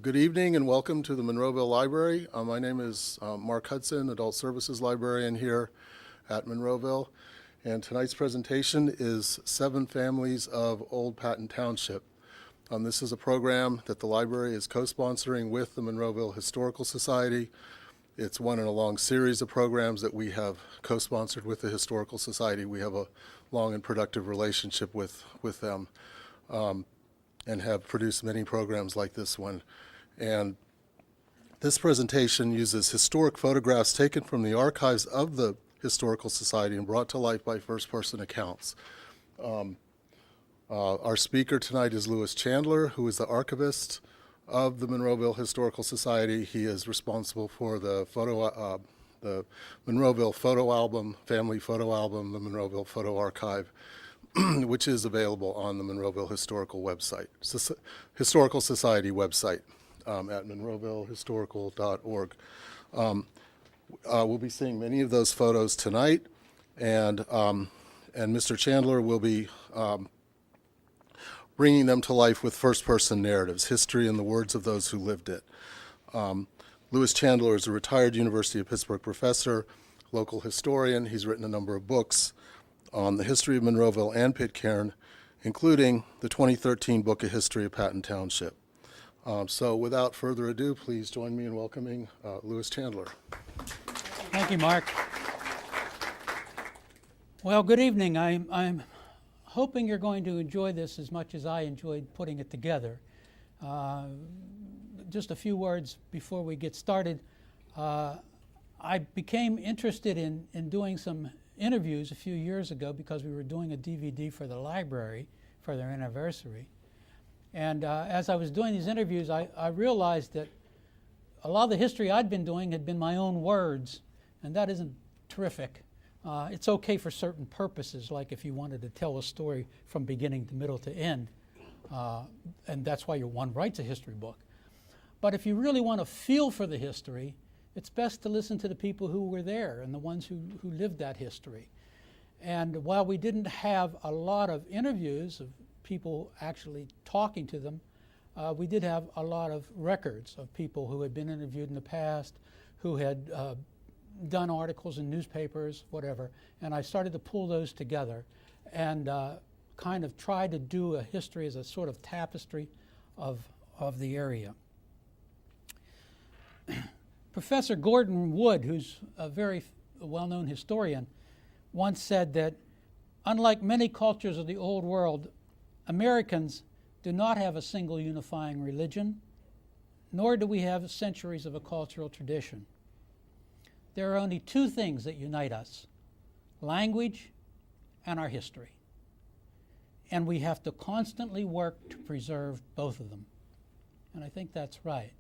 Good evening and welcome to the Monroeville Library. My name is Mark Hudson, Adult Services Librarian here at Monroeville. And tonight's presentation is 7 Families of Old Patton Township. This is a program that the library is co-sponsoring with the Monroeville Historical Society. It's one in a long series of programs that we have co-sponsored with the Historical Society. We have a long and productive relationship with them. And have produced many programs like this one. And this presentation uses historic photographs taken from the archives of the Historical Society and brought to life by first-person accounts. Our speaker tonight is Louis Chandler, who is the archivist of the Monroeville Historical Society. He is responsible for the Monroeville photo album, family photo album, the Monroeville Photo Archive, which is available on the Monroeville Historical Society website at monroevillehistorical.org. We'll be seeing many of those photos tonight, and Mr. Chandler will be bringing them to life with first-person narratives, history in the words of those who lived it. Louis Chandler is a retired University of Pittsburgh professor, local historian. He's written a number of books on the history of Monroeville and Pitcairn, including the 2013 book, A History of Patton Township. So without further ado, please join me in welcoming Louis Chandler. Thank you, Mark. Well, good evening. I'm hoping you're going to enjoy this as much as I enjoyed putting it together. Just a few words before we get started. I became interested in doing some interviews a few years ago because we were doing a DVD for the library for their anniversary. And as I was doing these interviews, I realized that a lot of the history I'd been doing had been my own words, and that isn't terrific. It's okay for certain purposes, like if you wanted to tell a story from beginning to middle to end, and that's why one writes a history book. But if you really want to feel for the history, it's best to listen to the people who were there and the ones who lived that history. And while we didn't have a lot of interviews of people actually talking to them, we did have a lot of records of people who had been interviewed in the past, who had done articles in newspapers, whatever. And I started to pull those together and kind of try to do a history as a sort of tapestry of the area. Professor Gordon Wood, who's a very well-known historian, once said that, unlike many cultures of the old world, Americans do not have a single unifying religion, nor do we have centuries of a cultural tradition. There are only 2 things that unite us: language and our history. And we have to constantly work to preserve both of them. And I think that's right.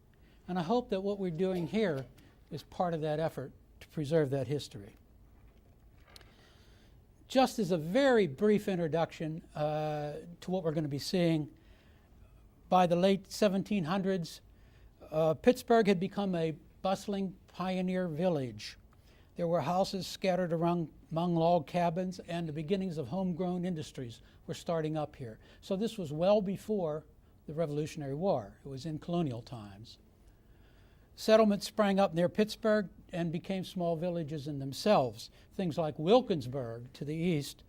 And I hope that what we're doing here is part of that effort to preserve that history. Just as a very brief introduction to what we're going to be seeing, by the late 1700s, Pittsburgh had become a bustling pioneer village. There were houses scattered around among log cabins, and the beginnings of homegrown industries were starting up here. So this was well before the Revolutionary War. It was in colonial times. Settlements sprang up near Pittsburgh and became small villages in themselves. Things like Wilkinsburg to the east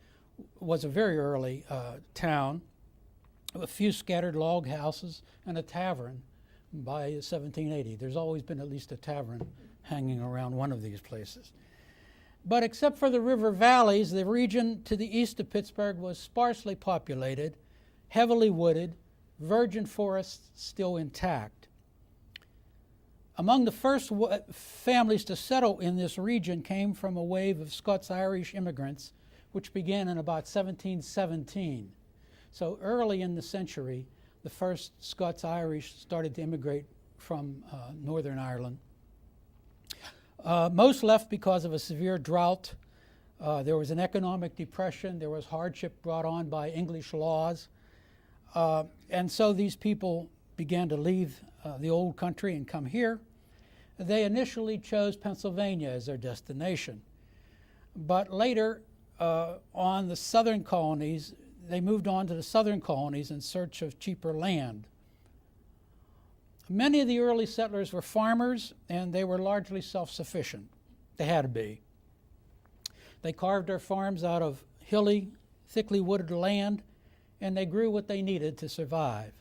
was a very early town, a few scattered log houses and a tavern by 1780. There's always been at least a tavern hanging around one of these places. But except for the river valleys, the region to the east of Pittsburgh was sparsely populated, heavily wooded, virgin forests still intact. Among the first families to settle in this region came from a wave of Scots-Irish immigrants, which began in about 1717. So early in the century, the first Scots-Irish started to immigrate from Northern Ireland. Most left because of a severe drought. There was an economic depression. There was hardship brought on by English laws. And so these people began to leave the old country and come here. They initially chose Pennsylvania as their destination. But later, on the southern colonies, they moved on to the southern colonies in search of cheaper land. Many of the early settlers were farmers, and they were largely self-sufficient. They had to be. They carved their farms out of hilly, thickly wooded land, and they grew what they needed to survive.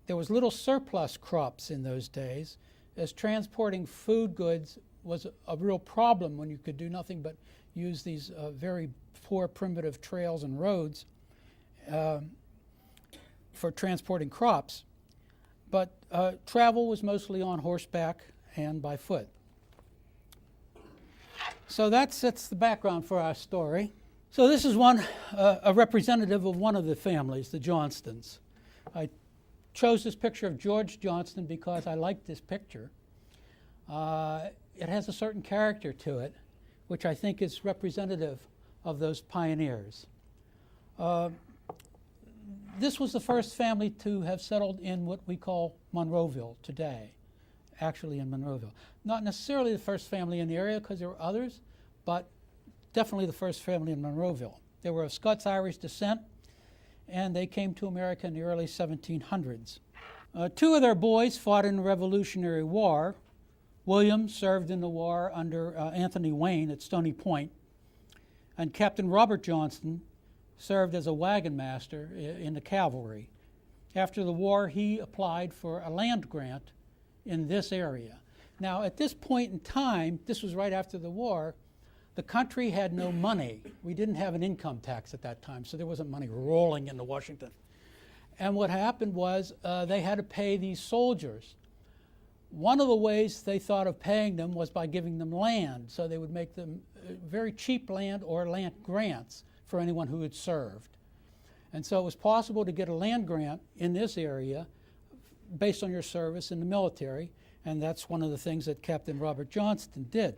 There was little surplus crops in those days, as transporting food goods was a real problem when you could do nothing but use these very poor primitive trails and roads for transporting crops. But travel was mostly on horseback and by foot. So that's the background for our story. So this is a representative of one of the families, the Johnstons. I chose this picture of George Johnston because I liked this picture. It has a certain character to it, which I think is representative of those pioneers. This was the first family to have settled in what we call Monroeville today, actually in Monroeville. Not necessarily the first family in the area, because there were others, but definitely the first family in Monroeville. They were of Scots-Irish descent, and they came to America in the early 1700s. Two of their boys fought in the Revolutionary War. William served in the war under Anthony Wayne at Stony Point, and Captain Robert Johnston served as a wagon master in the cavalry. After the war, he applied for a land grant in this area. Now, at this point in time, this was right after the war, the country had no money. We didn't have an income tax at that time, so there wasn't money rolling into Washington. And what happened was they had to pay these soldiers. One of the ways they thought of paying them was by giving them land, so they would make them very cheap land or land grants for anyone who had served. And so it was possible to get a land grant in this area based on your service in the military, and that's one of the things that Captain Robert Johnston did.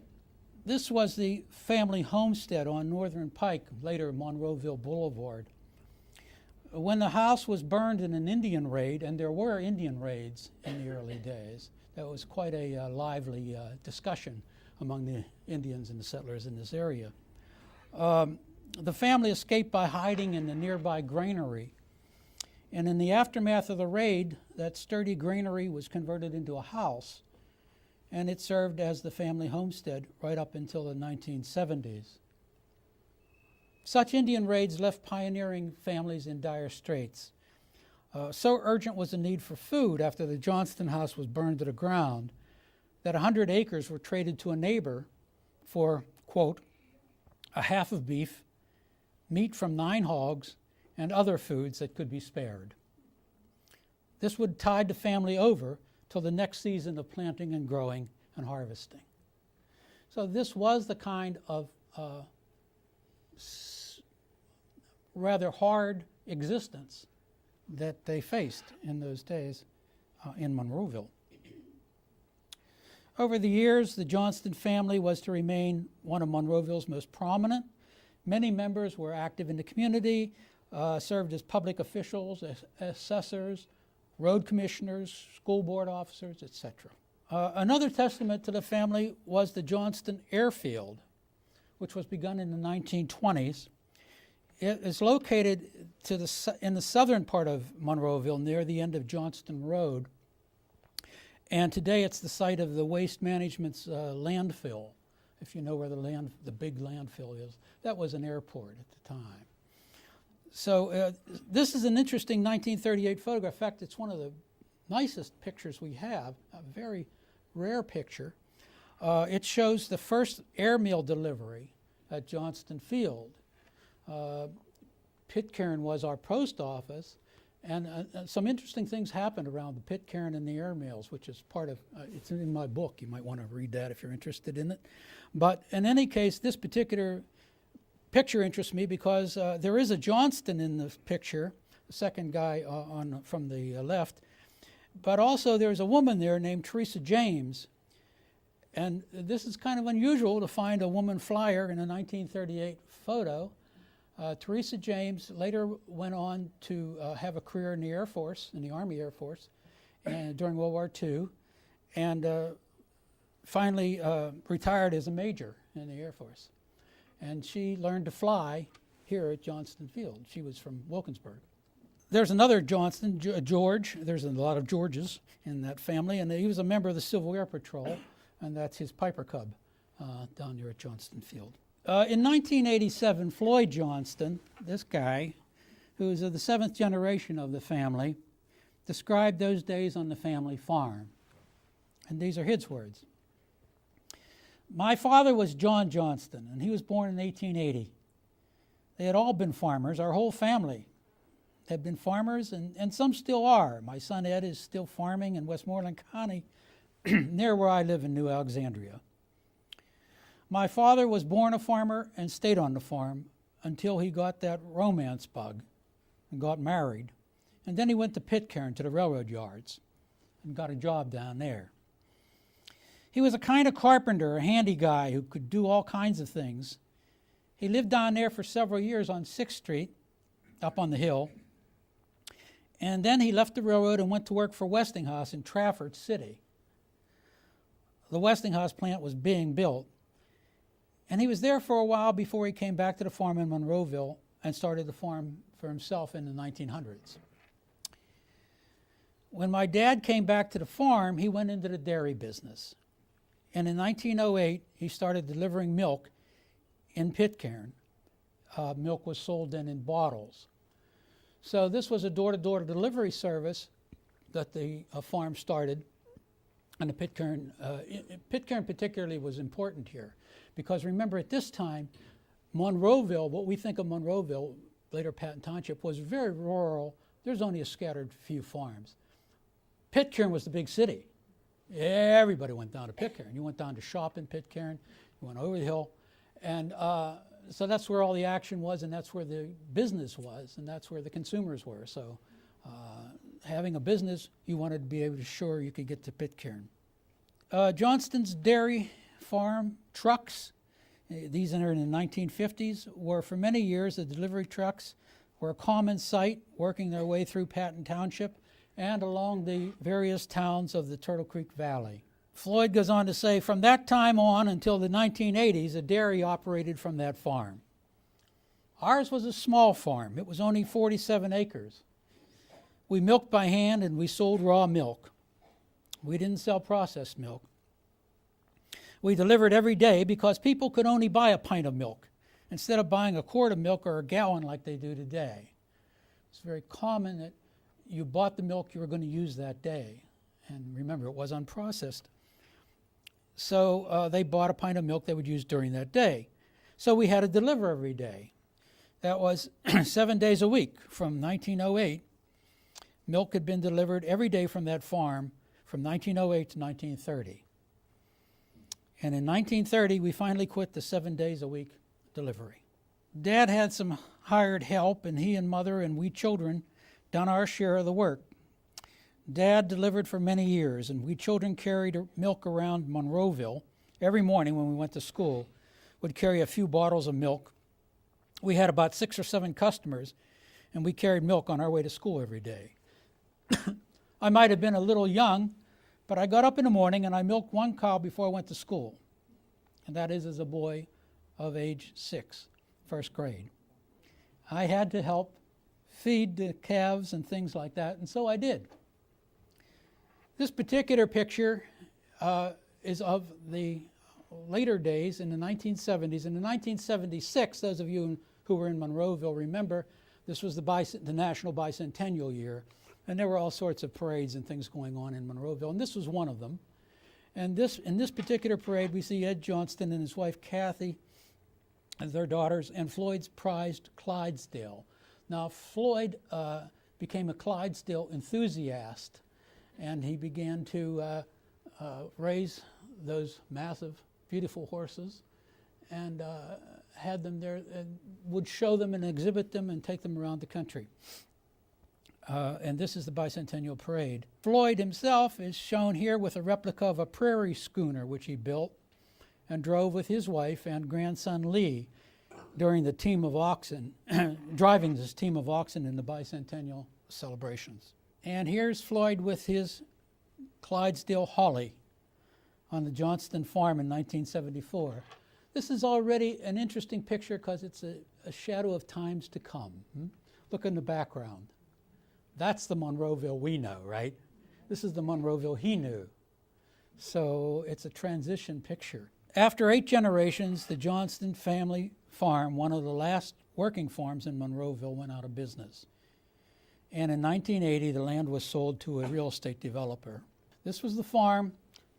This was the family homestead on Northern Pike, later Monroeville Boulevard. When the house was burned in an Indian raid, and there were Indian raids in the early days, that was quite a lively discussion among the Indians and the settlers in this area. The family escaped by hiding in the nearby granary. And in the aftermath of the raid, that sturdy granary was converted into a house, and it served as the family homestead right up until the 1970s. Such Indian raids left pioneering families in dire straits. So urgent was the need for food after the Johnston house was burned to the ground that 100 acres were traded to a neighbor for, quote, a half of beef, meat from 9 hogs, and other foods that could be spared. This would tide the family over till the next season of planting and growing and harvesting. So this was the kind of rather hard existence that they faced in those days in Monroeville. Over the years, the Johnston family was to remain one of Monroeville's most prominent. Many members were active in the community, served as public officials, assessors, road commissioners, school board officers, etc. Another testament to the family was the Johnston Airfield, which was begun in the 1920s. It is located in the southern part of Monroeville, near the end of Johnston Road. And today it's the site of the Waste Management's landfill. If you know where the big landfill is, that was an airport at the time. So this is an interesting 1938 photograph. In fact, it's one of the nicest pictures we have, a very rare picture. It shows the first airmail delivery at Johnston Field. Pitcairn was our post office, and some interesting things happened around the Pitcairn and the airmails, which is part of, it's in my book. You might want to read that if you're interested in it. But in any case, this particular picture interests me because there is a Johnston in the picture, the second guy from the left, but also there's a woman there named Teresa James. And this is kind of unusual to find a woman flyer in a 1938 photo. Teresa James later went on to have a career in the Air Force, in the Army Air Force, and during World War II, and finally retired as a major in the Air Force. And she learned to fly here at Johnston Field. She was from Wilkinsburg. There's another Johnston, George. There's a lot of Georges in that family, and he was a member of the Civil Air Patrol, and that's his Piper Cub down there at Johnston Field. In 1987, Floyd Johnston, this guy, who is of the seventh generation of the family, described those days on the family farm. And these are his words. My father was John Johnston, and he was born in 1880. They had all been farmers. Our whole family had been farmers, and some still are. My son Ed is still farming in Westmoreland County, near where I live in New Alexandria. My father was born a farmer and stayed on the farm until he got that romance bug and got married. And then he went to Pitcairn, to the railroad yards, and got a job down there. He was a kind of carpenter, a handy guy who could do all kinds of things. He lived down there for several years on 6th Street, up on the hill. And then he left the railroad and went to work for Westinghouse in Trafford City. The Westinghouse plant was being built. And he was there for a while before he came back to the farm in Monroeville and started the farm for himself in the 1900s. When my dad came back to the farm, he went into the dairy business. And in 1908, he started delivering milk in Pitcairn. Milk was sold then in bottles. So this was a door-to-door delivery service that the farm started. And the Pitcairn particularly was important here. Because remember, at this time, Monroeville, what we think of Monroeville, later Patton Township, was very rural. There's only a scattered few farms. Pitcairn was the big city. Everybody went down to Pitcairn. You went down to shop in Pitcairn, you went over the hill. And so that's where all the action was, and that's where the business was, and that's where the consumers were. So having a business, you wanted to be able to sure you could get to Pitcairn. Johnston's dairy farm trucks, these are in the 1950s, were for many years the delivery trucks were a common sight working their way through Patton Township and along the various towns of the Turtle Creek Valley. Floyd goes on to say, from that time on until the 1980s, a dairy operated from that farm. Ours was a small farm. It was only 47 acres. We milked by hand and we sold raw milk. We didn't sell processed milk. We delivered every day because people could only buy a pint of milk instead of buying a quart of milk or a gallon like they do today. It's very common that you bought the milk you were going to use that day. And remember, it was unprocessed. So they bought a pint of milk they would use during that day. So we had to deliver every day. That was 7 days a week from 1908. Milk had been delivered every day from that farm from 1908 to 1930. And in 1930, we finally quit the 7 days a week delivery. Dad had some hired help, and he and Mother and we children done our share of the work. Dad delivered for many years, and we children carried milk around Monroeville every morning when we went to school. Would carry a few bottles of milk. We had about 6 or 7 customers, and we carried milk on our way to school every day. I might have been a little young, but I got up in the morning and I milked one cow before I went to school, and that is as a boy of age 6, first grade. I had to help feed the calves and things like that, and so I did. This particular picture is of the later days in the 1970s. In the 1976, those of you who were in Monroeville remember, this was the National Bicentennial Year, and there were all sorts of parades and things going on in Monroeville, and this was one of them. And in this particular parade, we see Ed Johnston and his wife Kathy and their daughters, and Floyd's prized Clydesdale. Now, Floyd became a Clydesdale enthusiast, and he began to raise those massive, beautiful horses and had them there and would show them and exhibit them and take them around the country. And this is the Bicentennial Parade. Floyd himself is shown here with a replica of a prairie schooner which he built and drove with his wife and grandson Lee during the team of oxen, driving this team of oxen in the bicentennial celebrations. And here's Floyd with his Clydesdale Holly on the Johnston farm in 1974. This is already an interesting picture because it's a shadow of times to come. Look in the background. That's the Monroeville we know, right? This is the Monroeville he knew. So it's a transition picture. After 8 generations, the Johnston family farm, one of the last working farms in Monroeville, went out of business. And in 1980, the land was sold to a real estate developer. This was the farm.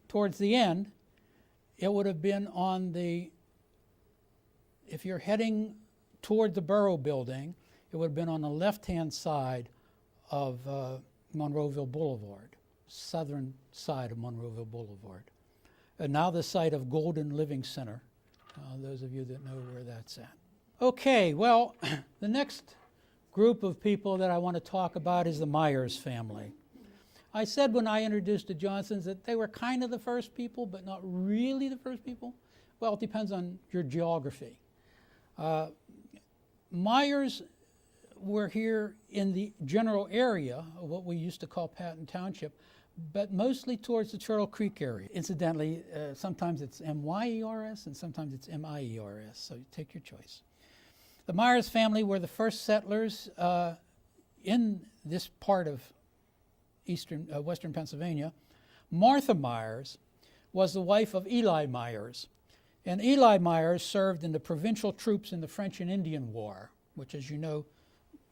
Towards the end, it would have been on the, if you're heading toward the Borough Building, it would have been on the left-hand side of Monroeville Boulevard, southern side of Monroeville Boulevard. And now the site of Golden Living Center, those of you that know where that's at. Okay, well, the next group of people that I want to talk about is the Myers family. I said when I introduced the Johnsons that they were kind of the first people, but not really the first people. Well, it depends on your geography. Myers were here in the general area of what we used to call Patton Township, but mostly towards the Turtle Creek area. Incidentally, sometimes it's M-Y-E-R-S and sometimes it's M-I-E-R-S, so you take your choice. The Myers family were the first settlers in this part of western Pennsylvania. Martha Myers was the wife of Eli Myers, and Eli Myers served in the provincial troops in the French and Indian War, which, as you know,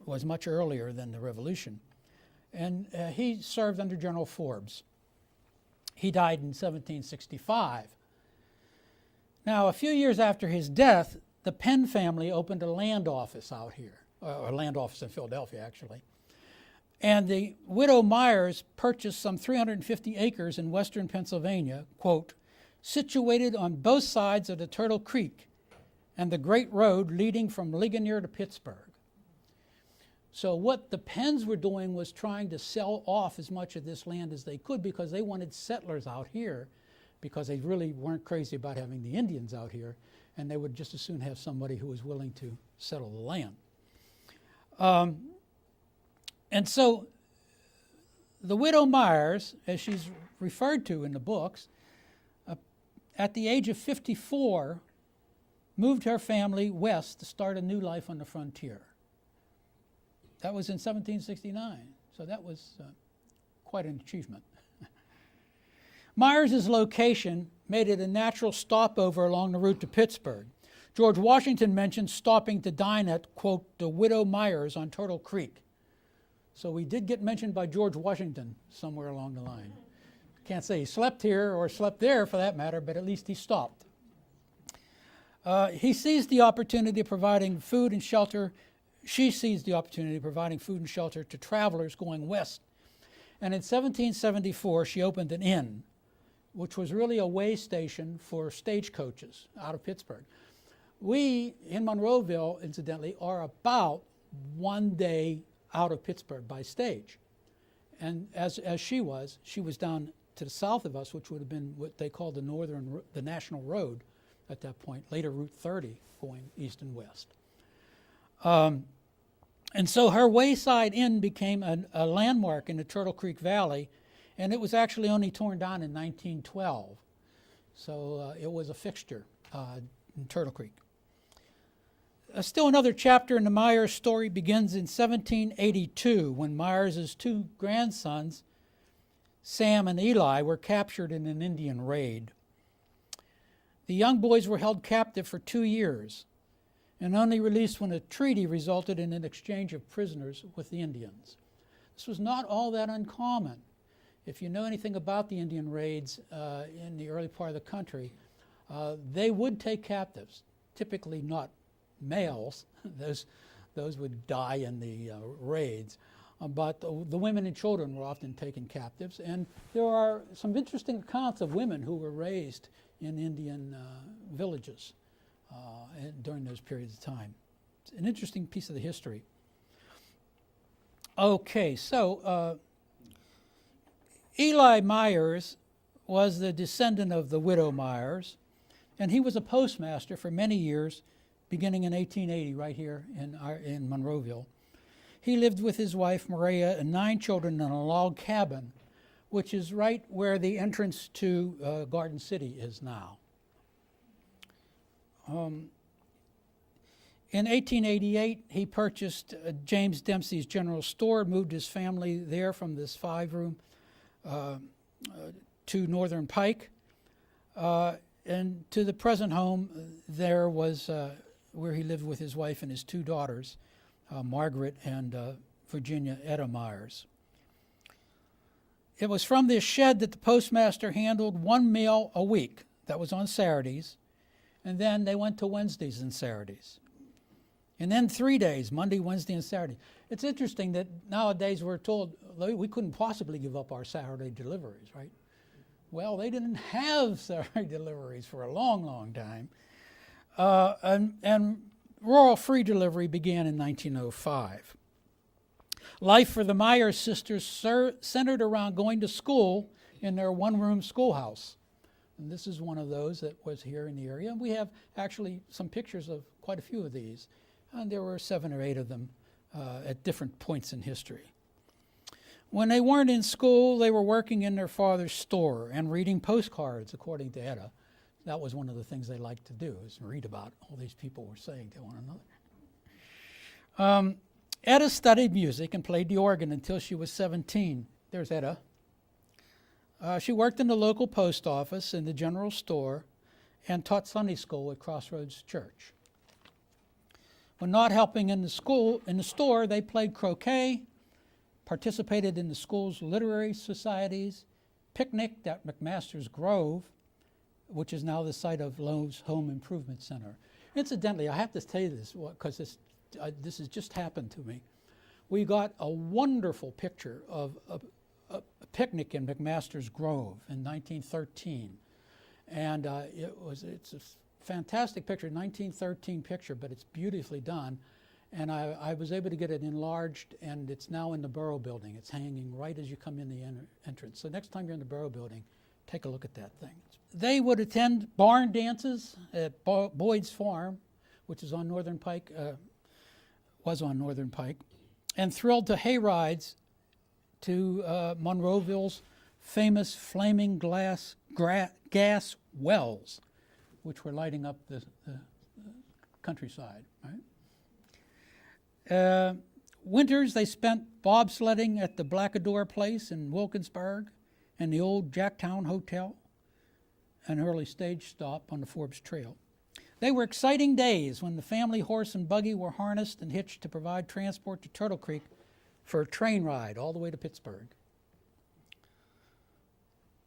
was much earlier than the Revolution. And he served under General Forbes. He died in 1765. Now, a few years after his death, the Penn family opened a land office out here, or a land office in Philadelphia, actually. And the widow Myers purchased some 350 acres in western Pennsylvania, quote, situated on both sides of the Turtle Creek and the great road leading from Ligonier to Pittsburgh. So what the Penns were doing was trying to sell off as much of this land as they could because they wanted settlers out here, because they really weren't crazy about having the Indians out here, and they would just as soon have somebody who was willing to settle the land. And so the widow Myers, as she's referred to in the books, at the age of 54, moved her family west to start a new life on the frontier. That was in 1769, so that was quite an achievement. Myers' location made it a natural stopover along the route to Pittsburgh. George Washington mentioned stopping to dine at, quote, the widow Myers on Turtle Creek. So we did get mentioned by George Washington somewhere along the line. Can't say he slept here or slept there for that matter, but at least he stopped. He seized the opportunity of providing food and shelter. She seized the opportunity of providing food and shelter to travelers going west. And in 1774, she opened an inn, which was really a way station for stagecoaches out of Pittsburgh. We, in Monroeville, incidentally, are about 1 day out of Pittsburgh by stage. And as she was down to the south of us, which would have been what they called the National Road at that point, later Route 30, going east and west. And so her Wayside Inn became a landmark in the Turtle Creek Valley, and it was actually only torn down in 1912. So it was a fixture in Turtle Creek. Still another chapter in the Myers story begins in 1782 when Myers' 2 grandsons, Sam and Eli, were captured in an Indian raid. The young boys were held captive for 2 years and only released when a treaty resulted in an exchange of prisoners with the Indians. This was not all that uncommon. If you know anything about the Indian raids in the early part of the country, they would take captives, typically not males. Those would die in the raids. But the women and children were often taken captives. And there are some interesting accounts of women who were raised in Indian villages during those periods of time. It's an interesting piece of the history. Okay, so Eli Myers was the descendant of the widow Myers, and he was a postmaster for many years, beginning in 1880 right here in Monroeville. He lived with his wife Maria and 9 children in a log cabin, which is right where the entrance to Garden City is now. In 1888, he purchased James Dempsey's General Store, moved his family there from this 5-room to Northern Pike. And to the present home, there was where he lived with his wife and his 2 daughters, Margaret and Virginia Etta Myers. It was from this shed that the postmaster handled 1 mail a week. That was on Saturdays. And then they went to Wednesdays and Saturdays. And then 3 days, Monday, Wednesday, and Saturday. It's interesting that nowadays we're told we couldn't possibly give up our Saturday deliveries, right? Well, they didn't have Saturday deliveries for a long, long time. And rural free delivery began in 1905. Life for the Myers sisters centered around going to school in their 1-room schoolhouse. And this is one of those that was here in the area. And we have actually some pictures of quite a few of these. And there were 7 or 8 of them at different points in history. When they weren't in school, they were working in their father's store and reading postcards, according to Etta. That was one of the things they liked to do, is read about all these people were saying to one another. Etta studied music and played the organ until she was 17. There's Etta. She worked in the local post office, in the general store, and taught Sunday school at Crossroads Church. When not helping in the store, they played croquet, participated in the school's literary societies, picnicked at McMaster's Grove, which is now the site of Lowe's Home Improvement Center. Incidentally, I have to tell you this because this has just happened to me. We got a wonderful picture of a picnic in McMaster's Grove in 1913. And it's a fantastic picture, 1913 picture, but it's beautifully done. And I was able to get it enlarged, and it's now in the Borough Building. It's hanging right as you come in the entrance. So next time you're in the Borough Building, take a look at that thing. They would attend barn dances at Boyd's Farm, which is on Northern Pike, was on Northern Pike, and thrilled to hay rides to Monroeville's famous flaming gas wells, which were lighting up the countryside, right? Winters they spent bobsledding at the Blackador Place in Wilkinsburg and the old Jacktown Hotel, an early stage stop on the Forbes Trail. They were exciting days when the family horse and buggy were harnessed and hitched to provide transport to Turtle Creek for a train ride all the way to Pittsburgh.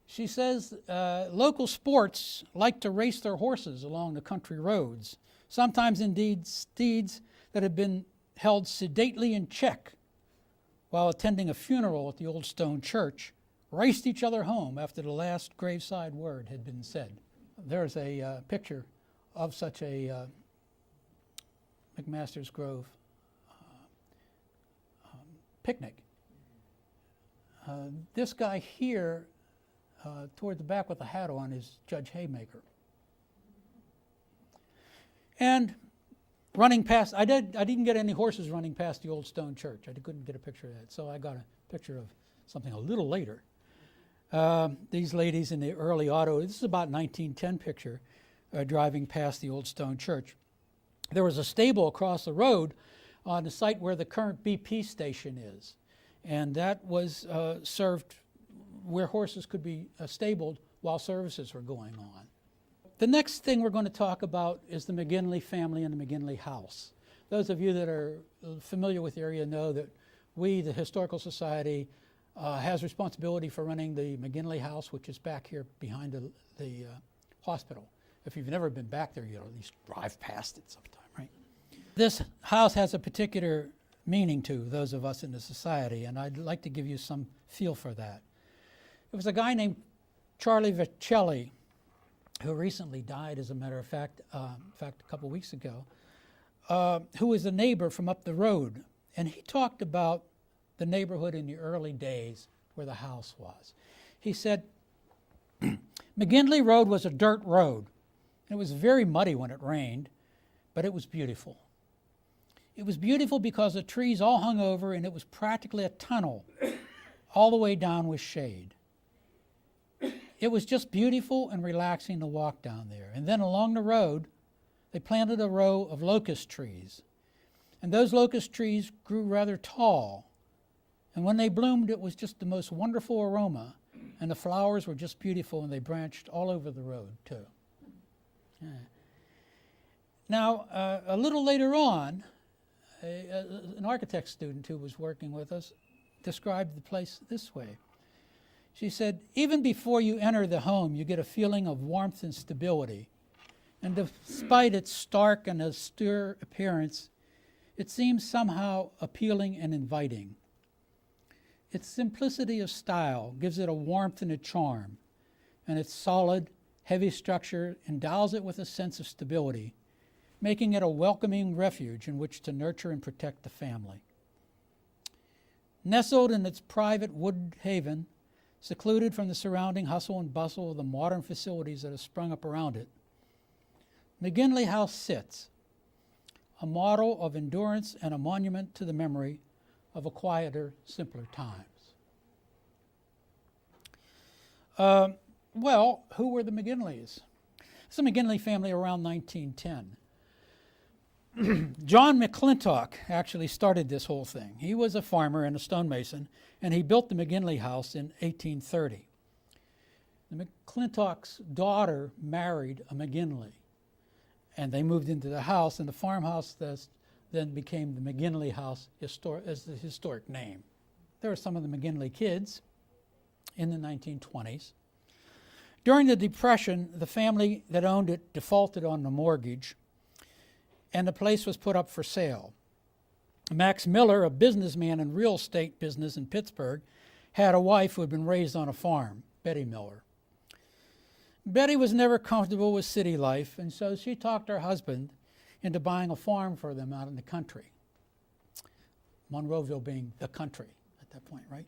She says local sports like to race their horses along the country roads, sometimes indeed steeds that had been held sedately in check while attending a funeral at the old stone church, raced each other home after the last graveside word had been said. There's a picture of such a McMaster's Grove picnic. This guy here, toward the back with the hat on, is Judge Haymaker. And running past, I didn't get any horses running past the old stone church. I couldn't get a picture of that, so I got a picture of something a little later. These ladies in the early auto, this is about 1910 picture, driving past the old stone church. There was a stable across the road on the site where the current BP station is, and that was served where horses could be stabled while services were going on. The next thing we're going to talk about is the McKinley family and the McKinley house. Those of you that are familiar with the area know that we, the Historical Society, has responsibility for running the McKinley house, which is back here behind the hospital. If you've never been back there, you'll at least drive past it sometime, right? This house has a particular meaning to those of us in the society, and I'd like to give you some feel for that. It was a guy named Charlie Vicelli, who recently died, as a matter of fact, a couple weeks ago, who was a neighbor from up the road. And he talked about the neighborhood in the early days where the house was. He said, McKinley Road was a dirt road. It was very muddy when it rained, but it was beautiful. It was beautiful because the trees all hung over, and it was practically a tunnel all the way down with shade. It was just beautiful and relaxing to walk down there. And then along the road, they planted a row of locust trees. And those locust trees grew rather tall. And when they bloomed, it was just the most wonderful aroma. And the flowers were just beautiful, and they branched all over the road, too. Yeah. Now, a little later on, an architect student who was working with us described the place this way. She said, even before you enter the home, you get a feeling of warmth and stability. And despite its stark and austere appearance, it seems somehow appealing and inviting. Its simplicity of style gives it a warmth and a charm, and its solid, heavy structure endows it with a sense of stability, making it a welcoming refuge in which to nurture and protect the family. Nestled in its private wood haven, secluded from the surrounding hustle and bustle of the modern facilities that have sprung up around it, McKinley House sits, a model of endurance and a monument to the memory of a quieter, simpler times. Well, who were the McKinleys? It's the McKinley family around 1910. John McClintock actually started this whole thing. He was a farmer and a stonemason, and he built the McKinley house in 1830. The McClintock's daughter married a McKinley, and they moved into the house, and the farmhouse then became the McKinley House as the historic name. There were some of the McKinley kids in the 1920s. During the Depression, the family that owned it defaulted on the mortgage, and the place was put up for sale. Max Miller, a businessman in real estate business in Pittsburgh, had a wife who had been raised on a farm, Betty Miller. Betty was never comfortable with city life, and so she talked her husband into buying a farm for them out in the country. Monroeville being the country at that point, right?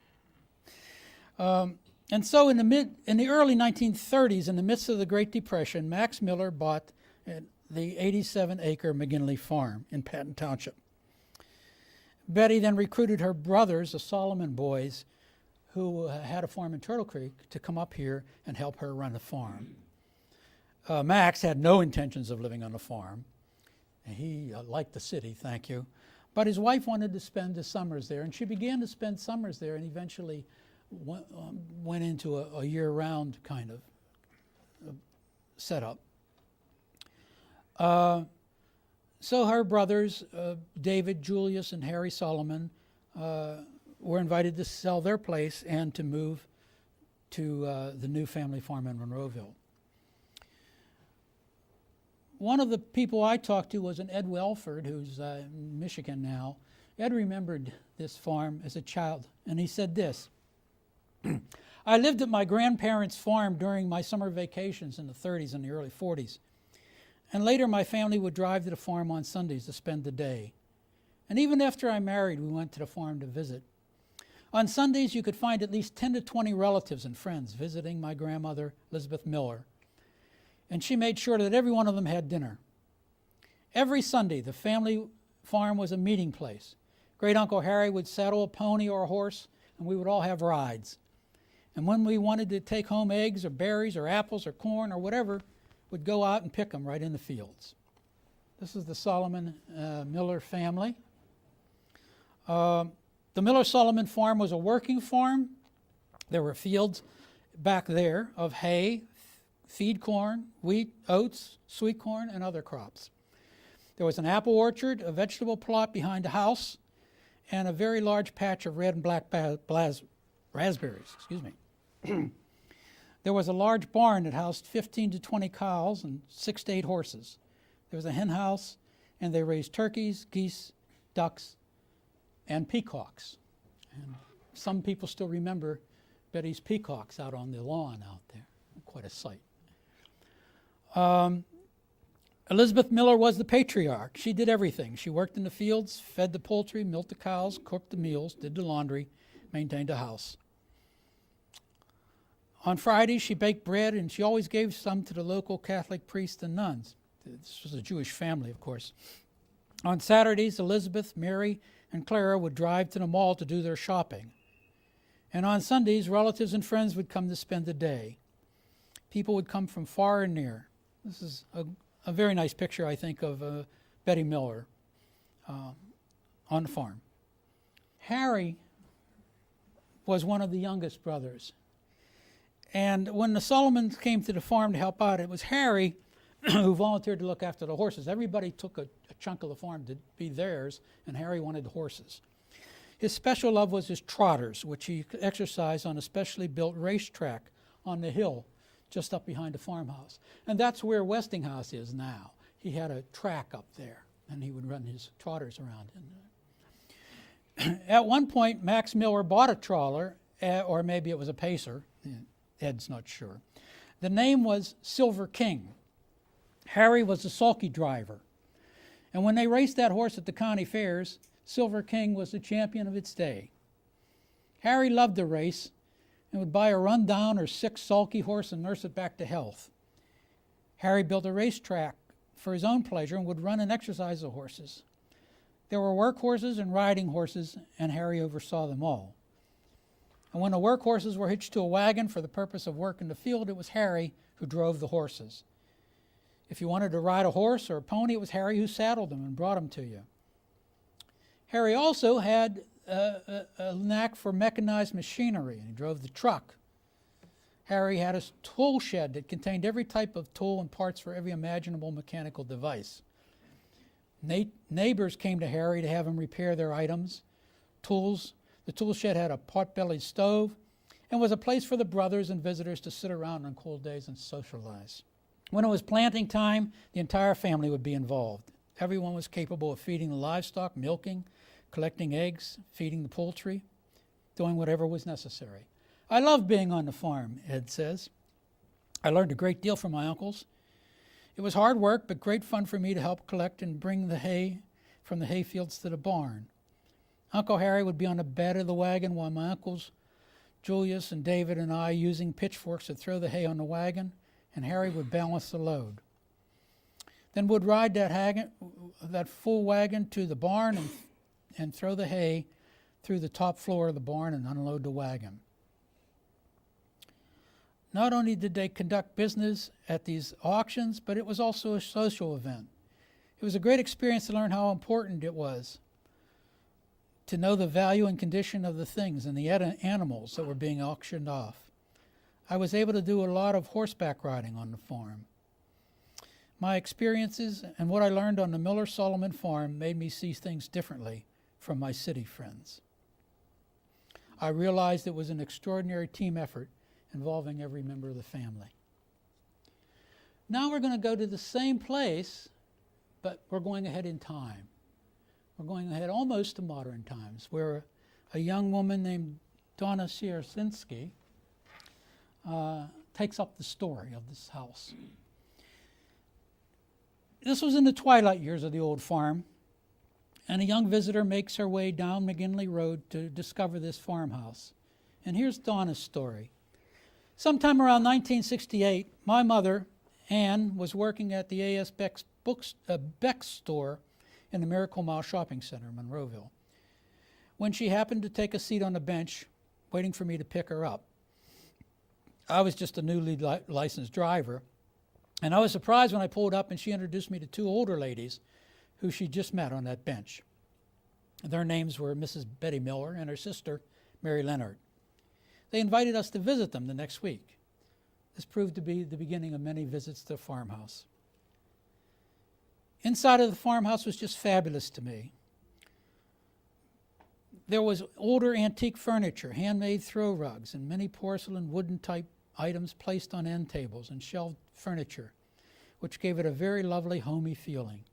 And so in the early 1930s, in the midst of the Great Depression, Max Miller bought the 87-acre McKinley farm in Patton Township. Betty then recruited her brothers, the Solomon boys, who had a farm in Turtle Creek, to come up here and help her run the farm. Max had no intentions of living on the farm. He liked the city, thank you. But his wife wanted to spend the summers there, and she began to spend summers there and eventually went into a year-round kind of setup. So her brothers, David, Julius, and Harry Solomon, were invited to sell their place and to move to the new family farm in Monroeville. One of the people I talked to was an Ed Welford, who's in Michigan now. Ed remembered this farm as a child, and he said this: I lived at my grandparents' farm during my summer vacations in the 30s and the early 40s. And later my family would drive to the farm on Sundays to spend the day. And even after I married, we went to the farm to visit. On Sundays, you could find at least 10 to 20 relatives and friends visiting my grandmother, Elizabeth Miller. And she made sure that every one of them had dinner. Every Sunday, the family farm was a meeting place. Great Uncle Harry would saddle a pony or a horse, and we would all have rides. And when we wanted to take home eggs or berries or apples or corn or whatever, we'd go out and pick them right in the fields. This is the Solomon Miller family. The Miller-Solomon farm was a working farm. There were fields back there of hay, feed corn, wheat, oats, sweet corn, and other crops. There was an apple orchard, a vegetable plot behind the house, and a very large patch of red and black raspberries. There was a large barn that housed 15 to 20 cows and 6 to 8 horses. There was a hen house, and they raised turkeys, geese, ducks, and peacocks. And some people still remember Betty's peacocks out on the lawn out there. Quite a sight. Elizabeth Miller was the patriarch. She did everything. She worked in the fields, fed the poultry, milked the cows, cooked the meals, did the laundry, maintained the house. On Fridays, she baked bread, and she always gave some to the local Catholic priests and nuns. This was a Jewish family, of course. On Saturdays, Elizabeth, Mary, and Clara would drive to the mall to do their shopping. And on Sundays, relatives and friends would come to spend the day. People would come from far and near. This is a very nice picture, I think, of Betty Miller on the farm. Harry was one of the youngest brothers. And when the Solomons came to the farm to help out, it was Harry who volunteered to look after the horses. Everybody took a chunk of the farm to be theirs, and Harry wanted the horses. His special love was his trotters, which he exercised on a specially built racetrack on the hill just up behind the farmhouse. And that's where Westinghouse is now. He had a track up there, and he would run his trotters around. At one point, Max Miller bought a trawler, or maybe it was a pacer. Ed's not sure. The name was Silver King. Harry was a sulky driver. And when they raced that horse at the county fairs, Silver King was the champion of its day. Harry loved the race and would buy a run-down or sick, sulky horse and nurse it back to health. Harry built a racetrack for his own pleasure and would run and exercise the horses. There were work horses and riding horses, and Harry oversaw them all. And when the work horses were hitched to a wagon for the purpose of work in the field, it was Harry who drove the horses. If you wanted to ride a horse or a pony, it was Harry who saddled them and brought them to you. Harry also had a knack for mechanized machinery, and he drove the truck. Harry had a tool shed that contained every type of tool and parts for every imaginable mechanical device. Neighbors came to Harry to have him repair their items, tools. The tool shed had a pot-bellied stove and was a place for the brothers and visitors to sit around on cold days and socialize. When it was planting time, the entire family would be involved. Everyone was capable of feeding the livestock, milking, collecting eggs, feeding the poultry, doing whatever was necessary. I loved being on the farm, Ed says. I learned a great deal from my uncles. It was hard work, but great fun for me to help collect and bring the hay from the hay fields to the barn. Uncle Harry would be on the bed of the wagon while my uncles, Julius and David and I, using pitchforks to throw the hay on the wagon, and Harry would balance the load. Then would ride that full wagon to the barn and throw the hay through the top floor of the barn and unload the wagon. Not only did they conduct business at these auctions, but it was also a social event. It was a great experience to learn how important it was to know the value and condition of the things and the animals that were being auctioned off. I was able to do a lot of horseback riding on the farm. My experiences and what I learned on the Miller-Solomon farm made me see things differently from my city friends. I realized it was an extraordinary team effort involving every member of the family. Now we're going to go to the same place, but we're going ahead in time. We're going ahead almost to modern times, where a young woman named Donna Sierczynski takes up the story of this house. This was in the twilight years of the old farm, and a young visitor makes her way down McKinley Road to discover this farmhouse. And here's Donna's story. Sometime around 1968, my mother, Ann, was working at the A.S. Beck's store in the Miracle Mile Shopping Center in Monroeville, when she happened to take a seat on a bench waiting for me to pick her up. I was just a newly licensed driver, and I was surprised when I pulled up and she introduced me to two older ladies who she just met on that bench. Their names were Mrs. Betty Miller and her sister, Mary Leonard. They invited us to visit them the next week. This proved to be the beginning of many visits to the farmhouse. Inside of the farmhouse was just fabulous to me. There was older antique furniture, handmade throw rugs, and many porcelain wooden-type items placed on end tables and shelved furniture, which gave it a very lovely, homey feeling.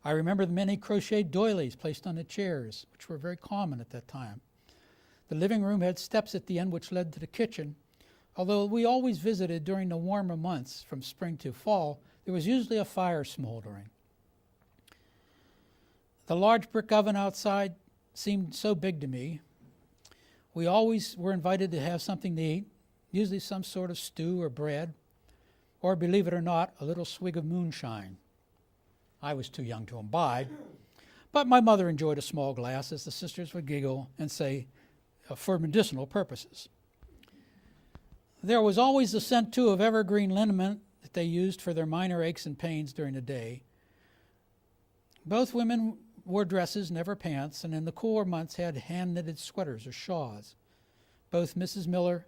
I remember the many crocheted doilies placed on the chairs, which were very common at that time. The living room had steps at the end which led to the kitchen. Although we always visited during the warmer months from spring to fall, there was usually a fire smoldering. The large brick oven outside seemed so big to me. We always were invited to have something to eat, usually some sort of stew or bread, or, believe it or not, a little swig of moonshine. I was too young to imbibe, but my mother enjoyed a small glass, as the sisters would giggle and say, for medicinal purposes. There was always the scent, too, of evergreen liniment they used for their minor aches and pains during the day. Both women wore dresses, never pants, and in the cooler months had hand-knitted sweaters or shawls. Both Mrs. Miller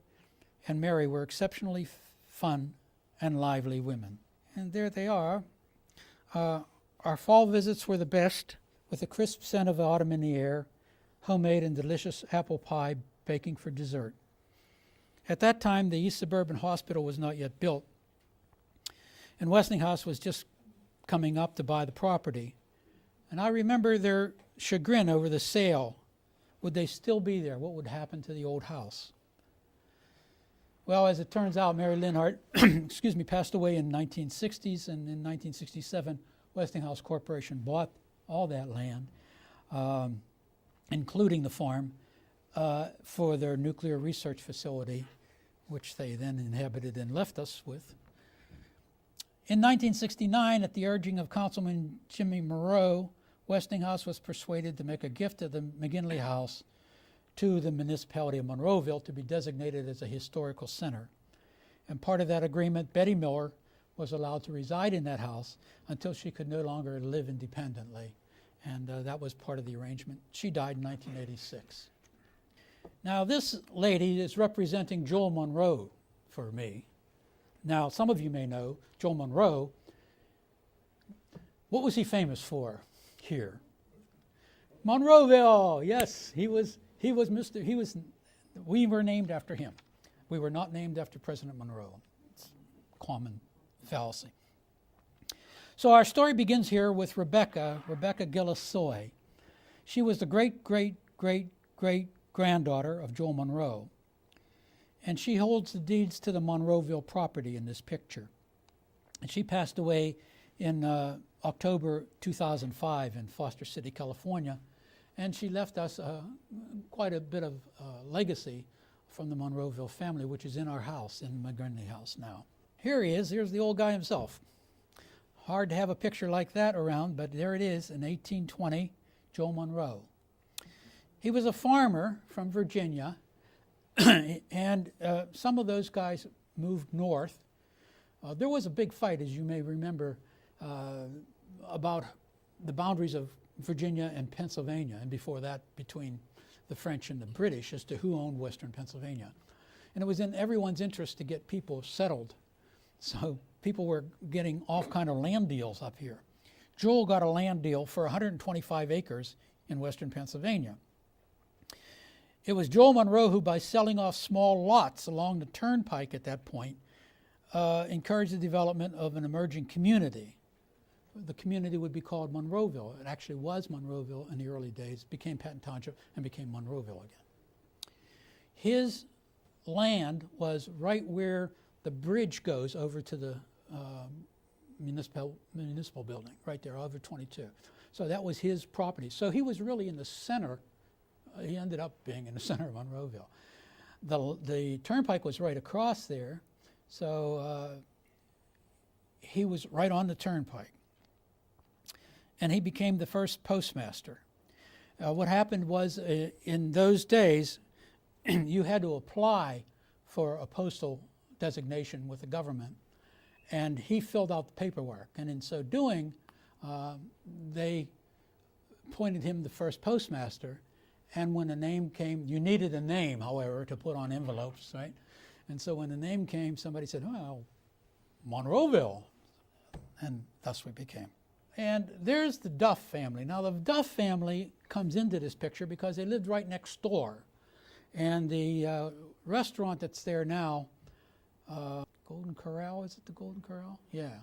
and Mary were exceptionally fun and lively women. And there they are. Our fall visits were the best, with a crisp scent of autumn in the air, homemade and delicious apple pie baking for dessert. At that time, the East Suburban Hospital was not yet built, and Westinghouse was just coming up to buy the property. And I remember their chagrin over the sale. Would they still be there? What would happen to the old house? Well, as it turns out, Mary Linhart passed away in the 1960s, and in 1967, Westinghouse Corporation bought all that land, including the farm, for their nuclear research facility, which they then inhabited and left us with. In 1969, at the urging of Councilman Jimmy Monroe, Westinghouse was persuaded to make a gift of the McKinley house to the municipality of Monroeville to be designated as a historical center. And part of that agreement, Betty Miller was allowed to reside in that house until she could no longer live independently. And that was part of the arrangement. She died in 1986. Now, this lady is representing Joel Monroe for me. Now, some of you may know Joel Monroe. What was he famous for here? Monroeville, yes, we were named after him. We were not named after President Monroe. It's a common fallacy. So our story begins here with Rebecca Gillisoy. She was the great-great-great-great-granddaughter of Joel Monroe, and she holds the deeds to the Monroeville property in this picture. And she passed away in October 2005 in Foster City, California, and she left us quite a bit of legacy from the Monroeville family, which is in our house, in the McKinley house now. Here he is. Here's the old guy himself. Hard to have a picture like that around, but there it is in 1820, Joel Monroe. He was a farmer from Virginia, and some of those guys moved north. There was a big fight, as you may remember, about the boundaries of Virginia and Pennsylvania, and before that between the French and the British as to who owned western Pennsylvania. And it was in everyone's interest to get people settled. So people were getting all kind of land deals up here. Joel got a land deal for 125 acres in western Pennsylvania. It was Joel Monroe who, by selling off small lots along the turnpike at that point, encouraged the development of an emerging community. The community would be called Monroeville. It actually was Monroeville in the early days, became Patton Township, and became Monroeville again. His land was right where the bridge goes over to the municipal building, right there, over 22. So that was his property. So he was really in the center. He ended up being in the center of Monroeville. The turnpike was right across there, so he was right on the turnpike. And he became the first postmaster. What happened was, in those days, you had to apply for a postal designation with the government, and he filled out the paperwork. And in so doing, they appointed him the first postmaster. And when the name came, you needed a name, however, to put on envelopes, right? And so when the name came, somebody said, well, Monroeville. And thus we became. And there's the Duff family. Now, the Duff family comes into this picture because they lived right next door. And the restaurant that's there now, Golden Corral, is it the Golden Corral? Yeah.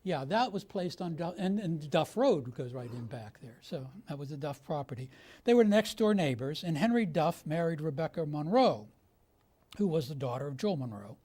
Yeah, that was placed on Duff, and Duff Road goes right in back there. So that was the Duff property. They were next door neighbors, and Henry Duff married Rebecca Monroe, who was the daughter of Joel Monroe.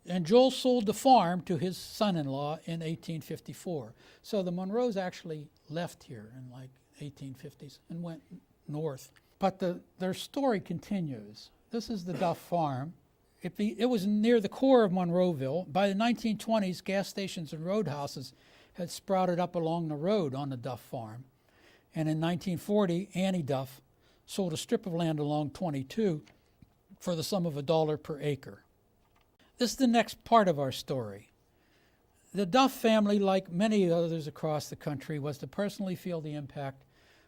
And Joel sold the farm to his son-in-law in 1854. So the Monroes actually left here in like 1850s and went north. But their story continues. This is the Duff farm. It was near the core of Monroeville. By the 1920s, gas stations and roadhouses had sprouted up along the road on the Duff farm. And in 1940, Annie Duff sold a strip of land along 22 for the sum of $1 per acre. This is the next part of our story. The Duff family, like many others across the country, was to personally feel the impact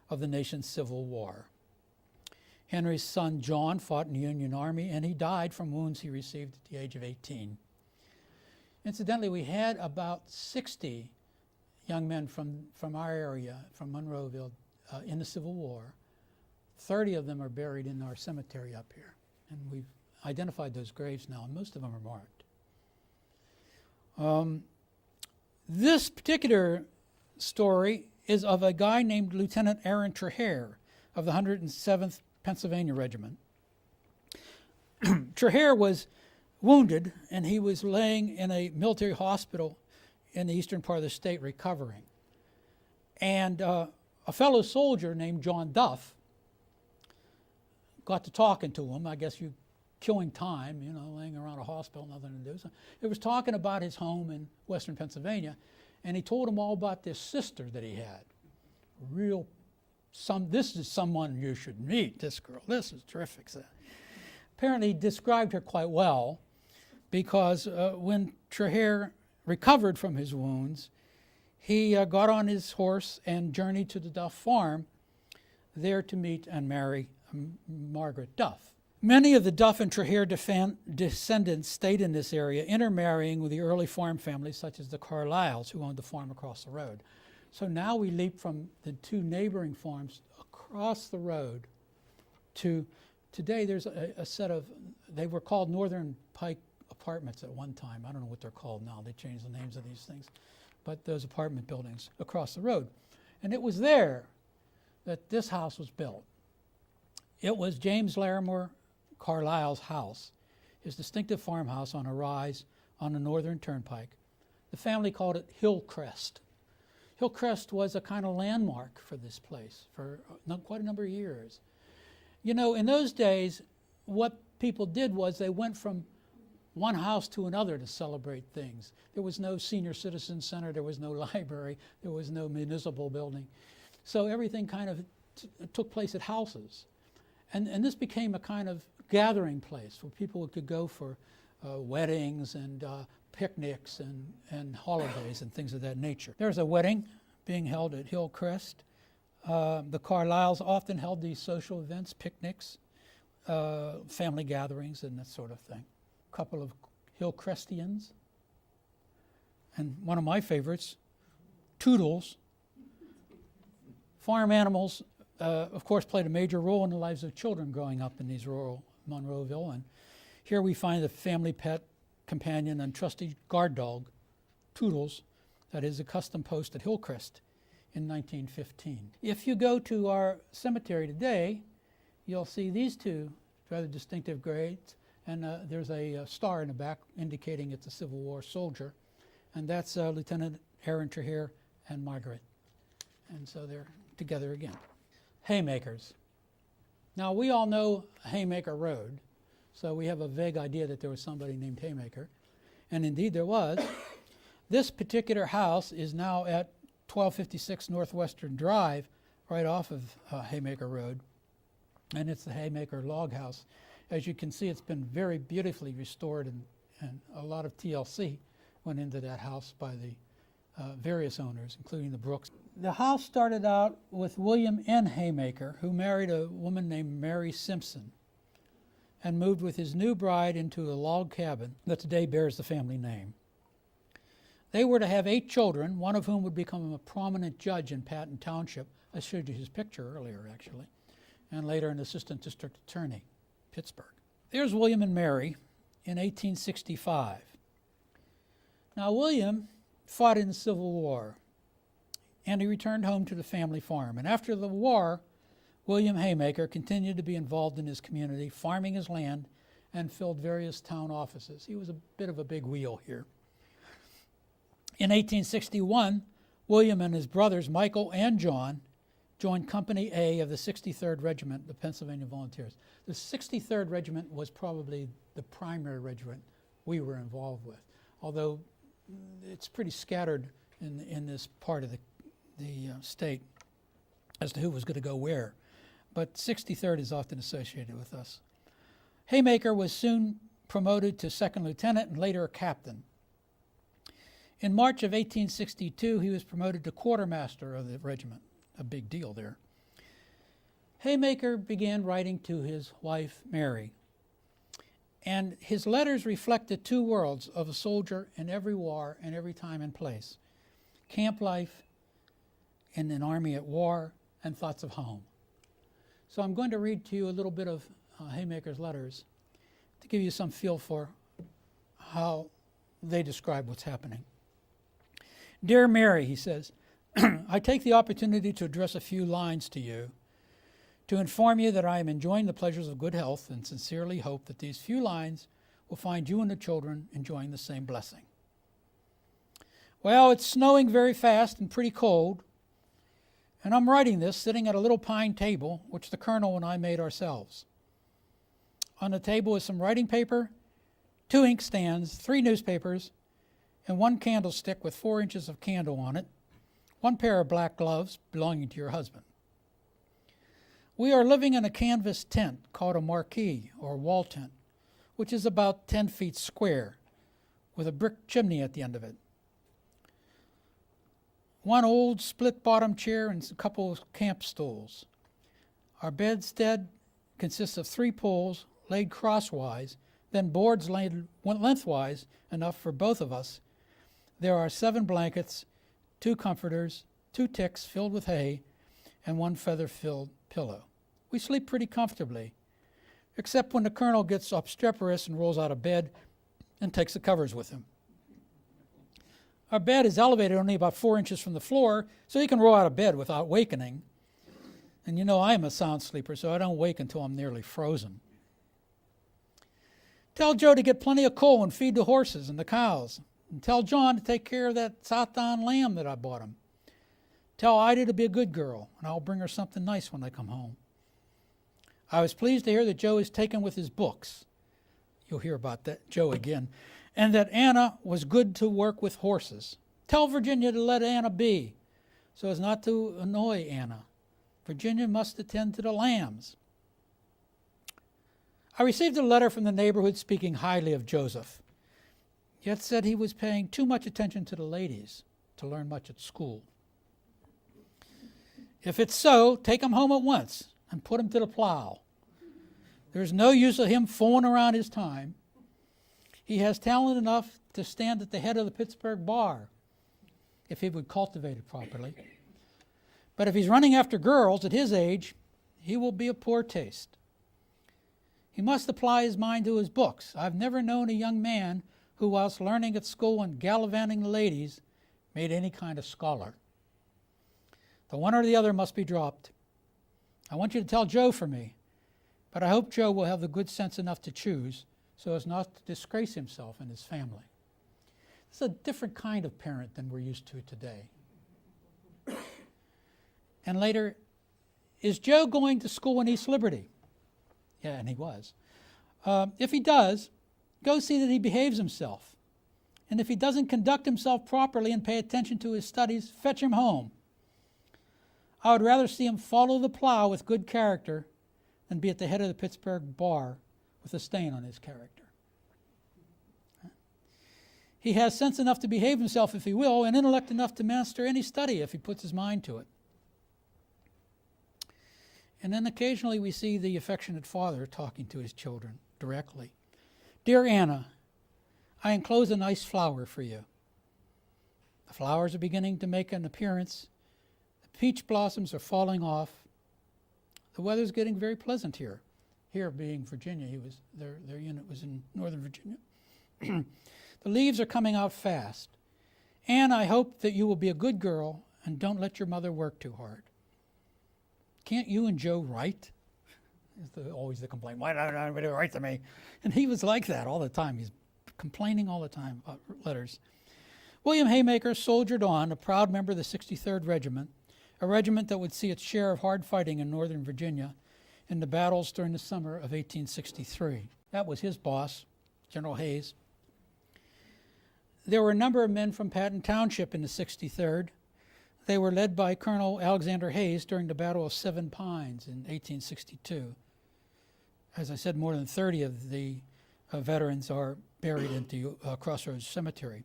of the nation's Civil War. Henry's son John fought in the Union Army, and he died from wounds he received at the age of 18. Incidentally, we had about 60 young men from our area, from Monroeville, in the Civil War. 30 of them are buried in our cemetery up here, and we've identified those graves now, and most of them are marked. This particular story is of a guy named Lieutenant Aaron Trahere of the 107th Pennsylvania Regiment. Trahere was wounded, and he was laying in a military hospital in the eastern part of the state recovering. And a fellow soldier named John Duff got to talking to him. I guess you killing time, laying around a hospital, nothing to do. So it was talking about his home in western Pennsylvania, and he told him all about this sister that he had. This is someone you should meet, this girl. This is terrific. So apparently he described her quite well, because when Trahere recovered from his wounds, he got on his horse and journeyed to the Duff farm, there to meet and marry Margaret Duff. Many of the Duff and Trahere descendants stayed in this area, intermarrying with the early farm families such as the Carlisles, who owned the farm across the road. So now we leap from the two neighboring farms across the road to today. There's a set of, they were called Northern Pike Apartments at one time. I don't know what they're called now. They changed the names of these things. But those apartment buildings across the road. And it was there that this house was built. It was James Larimore Carlisle's house, his distinctive farmhouse on a rise on the Northern Turnpike. The family called it Hillcrest. Hillcrest was a kind of landmark for this place for quite a number of years. In those days, what people did was they went from one house to another to celebrate things. There was no senior citizen center, there was no library, there was no municipal building. So everything kind of took place at houses. And this became a kind of gathering place where people could go for weddings and picnics and holidays and things of that nature. There's a wedding being held at Hillcrest. The Carlisles often held these social events, picnics, family gatherings, and that sort of thing. A couple of Hillcrestians. And one of my favorites, Toodles. Farm animals, of course, played a major role in the lives of children growing up in these rural Monroeville. And here we find the family pet, companion, and trusty guard dog, Toodles, that is a custom post at Hillcrest in 1915. If you go to our cemetery today, you'll see these two rather distinctive graves, and there's a star in the back indicating it's a Civil War soldier, and that's Lieutenant Aaron Trahere and Margaret. And so they're together again. Haymakers. Now, we all know Haymaker Road, so we have a vague idea that there was somebody named Haymaker, and indeed there was. This particular house is now at 1256 Northwestern Drive, right off of Haymaker Road, and it's the Haymaker Log House. As you can see, it's been very beautifully restored, and a lot of TLC went into that house by the various owners, including the Brooks. The house started out with William N. Haymaker, who married a woman named Mary Simpson and moved with his new bride into a log cabin that today bears the family name. They were to have 8 children, one of whom would become a prominent judge in Patton Township. I showed you his picture earlier, actually, and later an assistant district attorney, Pittsburgh. There's William and Mary in 1865. Now, William fought in the Civil War, and he returned home to the family farm. And after the war, William Haymaker continued to be involved in his community, farming his land, and filled various town offices. He was a bit of a big wheel here. In 1861, William and his brothers, Michael and John, joined Company A of the 63rd Regiment, the Pennsylvania Volunteers. The 63rd Regiment was probably the primary regiment we were involved with, although it's pretty scattered in this part of the state as to who was going to go where. But 63rd is often associated with us. Haymaker was soon promoted to second lieutenant and later a captain. In March of 1862, he was promoted to quartermaster of the regiment, a big deal there. Haymaker began writing to his wife, Mary, and his letters reflect the two worlds of a soldier in every war and every time and place: camp life in an army at war and thoughts of home. So I'm going to read to you a little bit of Haymaker's letters to give you some feel for how they describe what's happening. Dear Mary, he says, I take the opportunity to address a few lines to you to inform you that I am enjoying the pleasures of good health and sincerely hope that these few lines will find you and the children enjoying the same blessing. Well, it's snowing very fast and pretty cold, and I'm writing this sitting at a little pine table, which the colonel and I made ourselves. On the table is some writing paper, 2 inkstands, 3 newspapers, and 1 candlestick with 4 inches of candle on it, 1 pair of black gloves belonging to your husband. We are living in a canvas tent called a marquee or wall tent, which is about 10 feet square, with a brick chimney at the end of it. 1 old split-bottom chair and a couple of camp stools. Our bedstead consists of 3 poles laid crosswise, then boards laid lengthwise, enough for both of us. There are 7 blankets, 2 comforters, 2 ticks filled with hay, and 1 feather-filled pillow. We sleep pretty comfortably, except when the colonel gets obstreperous and rolls out of bed and takes the covers with him. Our bed is elevated only about 4 inches from the floor, so he can roll out of bed without wakening. And you know I am a sound sleeper, so I don't wake until I'm nearly frozen. Tell Joe to get plenty of coal and feed the horses and the cows. And tell John to take care of that Southdown lamb that I bought him. Tell Ida to be a good girl, and I'll bring her something nice when I come home. I was pleased to hear that Joe is taken with his books. You'll hear about that, Joe again. And that Anna was good to work with horses. Tell Virginia to let Anna be, so as not to annoy Anna. Virginia must attend to the lambs. I received a letter from the neighborhood speaking highly of Joseph, yet said he was paying too much attention to the ladies to learn much at school. If it's so, take him home at once and put him to the plow. There's no use of him fooling around his time. He has talent enough to stand at the head of the Pittsburgh bar, if he would cultivate it properly. But if he's running after girls at his age, he will be a poor taste. He must apply his mind to his books. I've never known a young man who, whilst learning at school and gallivanting the ladies, made any kind of scholar. The one or the other must be dropped. I want you to tell Joe for me, but I hope Joe will have the good sense enough to choose so as not to disgrace himself and his family. This is a different kind of parent than we're used to today. And later, is Joe going to school in East Liberty? Yeah, and he was. If he does, go see that he behaves himself. And if he doesn't conduct himself properly and pay attention to his studies, fetch him home. I would rather see him follow the plow with good character than be at the head of the Pittsburgh bar with a stain on his character. He has sense enough to behave himself if he will, and intellect enough to master any study if he puts his mind to it. And then occasionally we see the affectionate father talking to his children directly. Dear Anna, I enclose a nice flower for you. The flowers are beginning to make an appearance. The peach blossoms are falling off. The weather's getting very pleasant here. Here being Virginia, their unit was in Northern Virginia. The leaves are coming out fast. Anne, I hope that you will be a good girl and don't let your mother work too hard. Can't you and Joe write? Always the complaint, why don't anybody write to me? And he was like that all the time. He's complaining all the time about letters. William Haymaker soldiered on, a proud member of the 63rd Regiment, a regiment that would see its share of hard fighting in Northern Virginia in the battles during the summer of 1863. That was his boss, General Hayes. There were a number of men from Patton Township in the 63rd. They were led by Colonel Alexander Hayes during the Battle of Seven Pines in 1862. As I said, more than 30 of the veterans are buried into Crossroads Cemetery.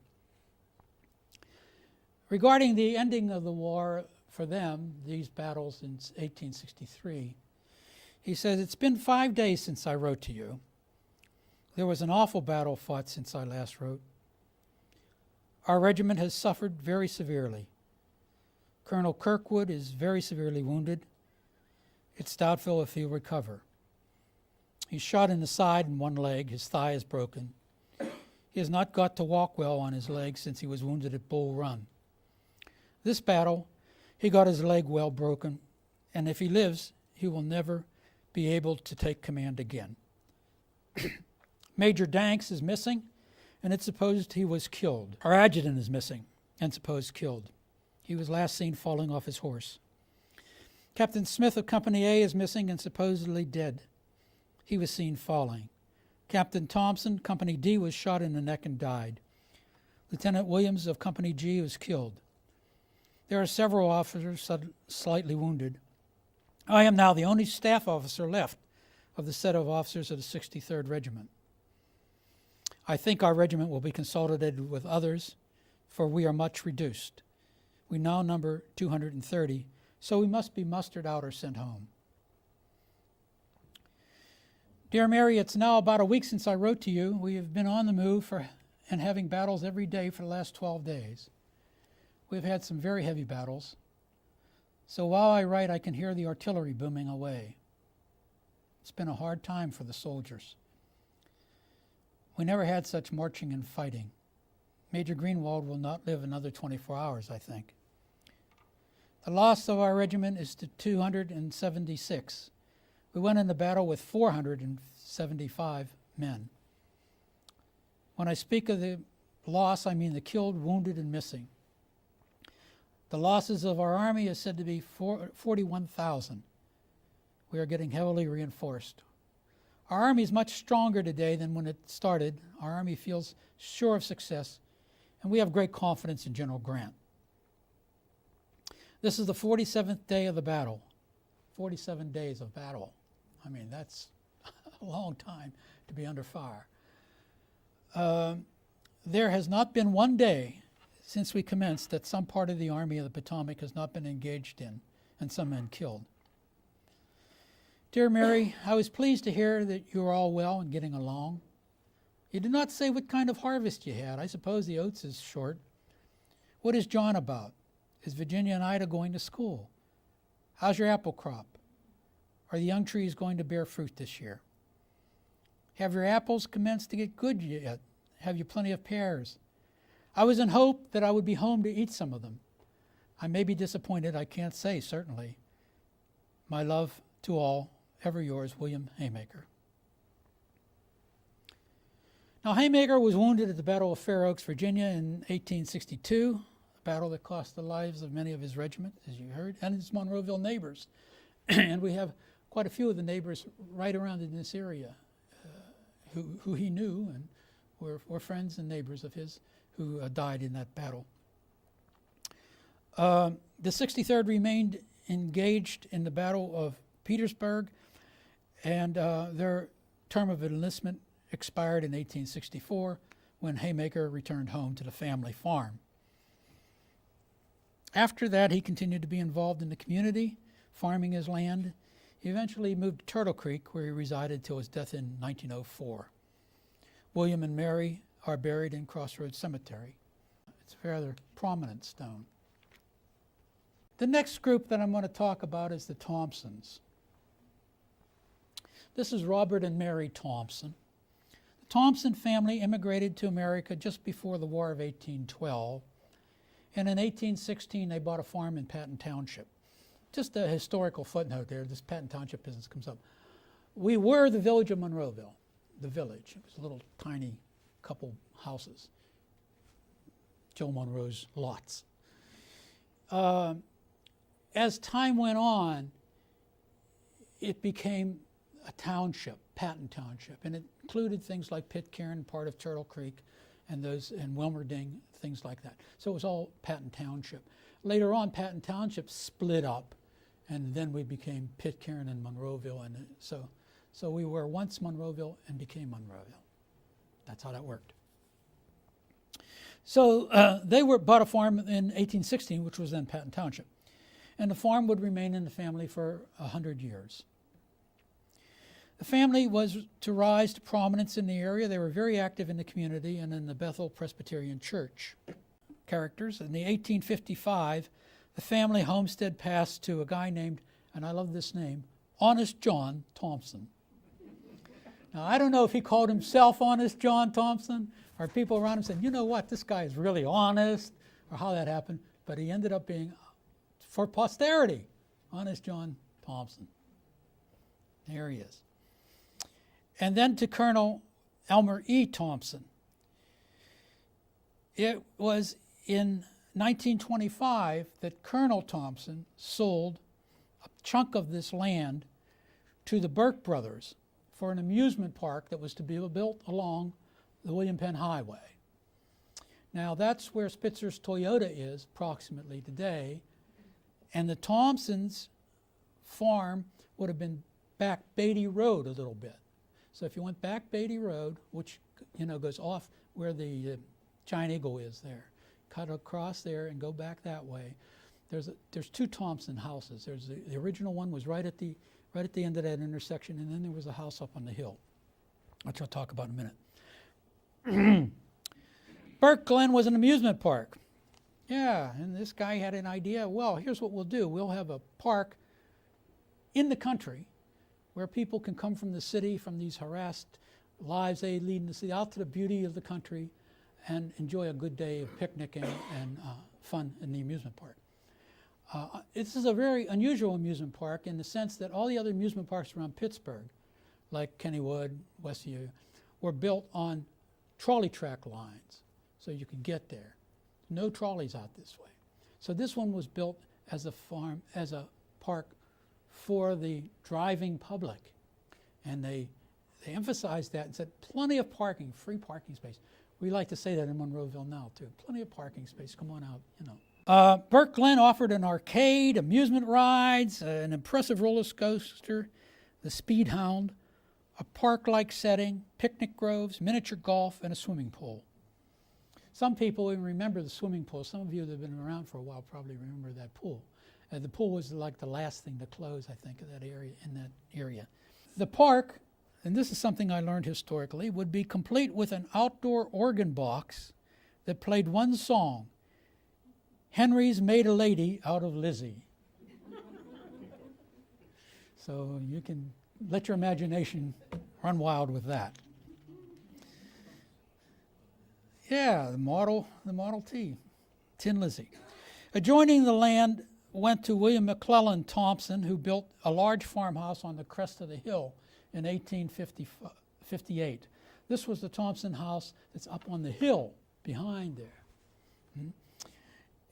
Regarding the ending of the war for them, these battles in 1863, he says, "It's been 5 days since I wrote to you. There was an awful battle fought since I last wrote. Our regiment has suffered very severely. Colonel Kirkwood is very severely wounded. It's doubtful if he'll recover. He's shot in the side and one leg. His thigh is broken. He has not got to walk well on his leg since he was wounded at Bull Run. This battle, he got his leg well broken, and if he lives, he will never be able to take command again. Major Danks is missing, and it's supposed he was killed. Our adjutant is missing, and supposed killed. He was last seen falling off his horse. Captain Smith of Company A is missing and supposedly dead. He was seen falling. Captain Thompson, Company D, was shot in the neck and died. Lieutenant Williams of Company G was killed. There are several officers slightly wounded. I am now the only staff officer left of the set of officers of the 63rd Regiment. I think our regiment will be consolidated with others, for we are much reduced. We now number 230, so we must be mustered out or sent home. Dear Mary, it's now about a week since I wrote to you. We have been on the move and having battles every day for the last 12 days. We've had some very heavy battles. So while I write, I can hear the artillery booming away. It's been a hard time for the soldiers. We never had such marching and fighting. Major Greenwald will not live another 24 hours, I think. The loss of our regiment is to 276. We went into battle with 475 men. When I speak of the loss, I mean the killed, wounded, and missing. The losses of our army is said to be 41,000. We are getting heavily reinforced. Our army is much stronger today than when it started. Our army feels sure of success, and we have great confidence in General Grant. This is the 47th day of the battle. 47 days of battle. I mean, that's a long time to be under fire. There has not been one day since we commenced that some part of the Army of the Potomac has not been engaged in and some men killed. Dear Mary, I was pleased to hear that you are all well and getting along. You did not say what kind of harvest you had. I suppose the oats is short. What is John about? Is Virginia and Ida going to school? How's your apple crop? Are the young trees going to bear fruit this year? Have your apples commenced to get good yet? Have you plenty of pears? I was in hope that I would be home to eat some of them. I may be disappointed, I can't say certainly. My love to all, ever yours, William Haymaker. Now, Haymaker was wounded at the Battle of Fair Oaks, Virginia in 1862, a battle that cost the lives of many of his regiment, as you heard, and his Monroeville neighbors. And we have quite a few of the neighbors right around in this area who he knew and were friends and neighbors of his who died in that battle. The 63rd remained engaged in the Battle of Petersburg, and their term of enlistment expired in 1864 when Haymaker returned home to the family farm. After that, he continued to be involved in the community, farming his land. He eventually moved to Turtle Creek, where he resided till his death in 1904. William and Mary are buried in Crossroads Cemetery. It's a rather prominent stone. The next group that I'm going to talk about is the Thompsons. This is Robert and Mary Thompson. The Thompson family immigrated to America just before the War of 1812, and in 1816 they bought a farm in Patton Township. Just a historical footnote there, this Patton Township business comes up. We were the village of Monroeville, the village. It was a little tiny couple houses, Joe Monroe's lots. As time went on, it became a township, Patton Township, and it included things like Pitcairn, part of Turtle Creek, and Wilmerding, things like that. So it was all Patton Township. Later on, Patton Township split up, and then we became Pitcairn and Monroeville, and so we were once Monroeville and became Monroeville. That's how that worked. So they bought a farm in 1816, which was then Patton Township. And the farm would remain in the family for 100 years. The family was to rise to prominence in the area. They were very active in the community and in the Bethel Presbyterian Church. Characters. In the 1855, the family homestead passed to a guy named, and I love this name, Honest John Thompson. Now, I don't know if he called himself Honest John Thompson, or people around him said, you know what, this guy is really honest, or how that happened, but he ended up being, for posterity, Honest John Thompson. There he is. And then to Colonel Elmer E. Thompson. It was in 1925 that Colonel Thompson sold a chunk of this land to the Burke brothers for an amusement park that was to be built along the William Penn Highway. Now that's where Spitzer's Toyota is approximately today, and the Thompsons' farm would have been back Beatty Road a little bit. So if you went back Beatty Road, which goes off where the Giant Eagle is there, cut across there and go back that way, there's two Thompson houses. There's the original one was right at the end of that intersection, and then there was a house up on the hill, which I'll talk about in a minute. Burke Glen was an amusement park. Yeah, and this guy had an idea. Well, here's what we'll do. We'll have a park in the country where people can come from the city, from these harassed lives they lead in the city, out to the beauty of the country and enjoy a good day of picnicking and fun in the amusement park. This is a very unusual amusement park in the sense that all the other amusement parks around Pittsburgh, like Kennywood, Westview, were built on trolley track lines so you could get there. No trolleys out this way. So this one was built as a park for the driving public. And they emphasized that and said plenty of parking, free parking space. We like to say that in Monroeville now too. Plenty of parking space, come on out, Burke Glen offered an arcade, amusement rides, an impressive roller coaster, the Speed Hound, a park-like setting, picnic groves, miniature golf, and a swimming pool. Some people even remember the swimming pool. Some of you that have been around for a while probably remember that pool. The pool was like the last thing to close, I think, in that area. The park, and this is something I learned historically, would be complete with an outdoor organ box that played one song, Henry's Made a Lady Out of Lizzie. So you can let your imagination run wild with that. Yeah, the Model T, Tin Lizzie. Adjoining the land went to William McClellan Thompson, who built a large farmhouse on the crest of the hill in 1858. This was the Thompson house that's up on the hill behind there.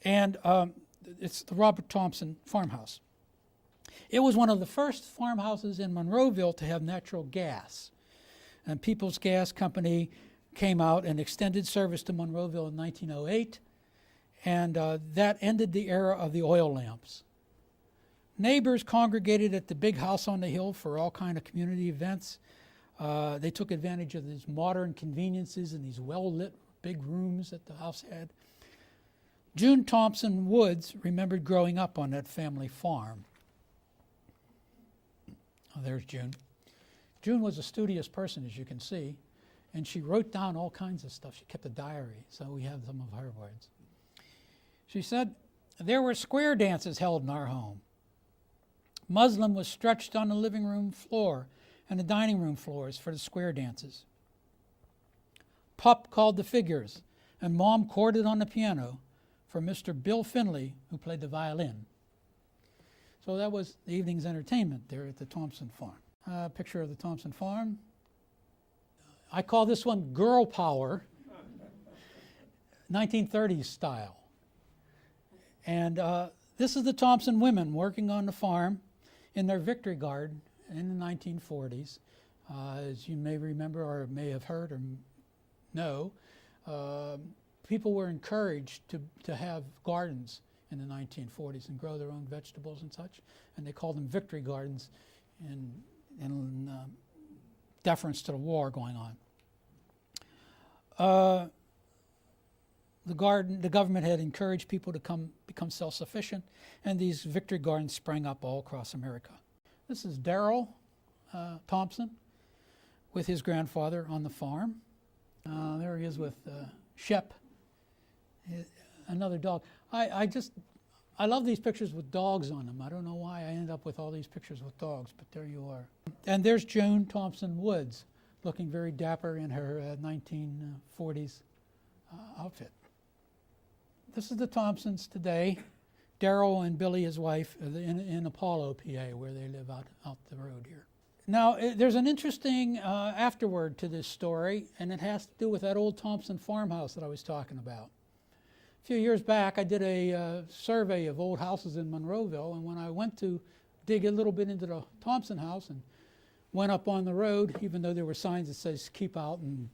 And it's the Robert Thompson farmhouse. It was one of the first farmhouses in Monroeville to have natural gas. And People's Gas Company came out and extended service to Monroeville in 1908. And that ended the era of the oil lamps. Neighbors congregated at the big house on the hill for all kind of community events. They took advantage of these modern conveniences and these well-lit big rooms that the house had. June Thompson Woods remembered growing up on that family farm. Oh, there's June. June was a studious person, as you can see, and she wrote down all kinds of stuff. She kept a diary, so we have some of her words. She said, there were square dances held in our home. Muslin was stretched on the living room floor and the dining room floors for the square dances. Pup called the figures, and Mom chorded on the piano for Mr. Bill Finley, who played the violin. So that was the evening's entertainment there at the Thompson farm. A picture of the Thompson farm. I call this one girl power, 1930s style. And this is the Thompson women working on the farm in their victory garden in the 1940s. As you may remember or may have heard or know, people were encouraged to have gardens in the 1940s and grow their own vegetables and such, and they called them victory gardens in deference to the war going the government had encouraged people to become self-sufficient, and these victory gardens sprang up all across America. This is Darrell Thompson with his grandfather on the farm. There he is with Shep, another dog. I love these pictures with dogs on them. I don't know why I end up with all these pictures with dogs, but there you are. And there's Joan Thompson Woods, looking very dapper in her 1940s outfit. This is the Thompsons today. Darrell and Billy, his wife, in Apollo, PA, where they live out the road here. Now, there's an interesting afterword to this story, and it has to do with that old Thompson farmhouse that I was talking about. A few years back, I did a survey of old houses in Monroeville, and when I went to dig a little bit into the Thompson house and went up on the road, even though there were signs that says keep out and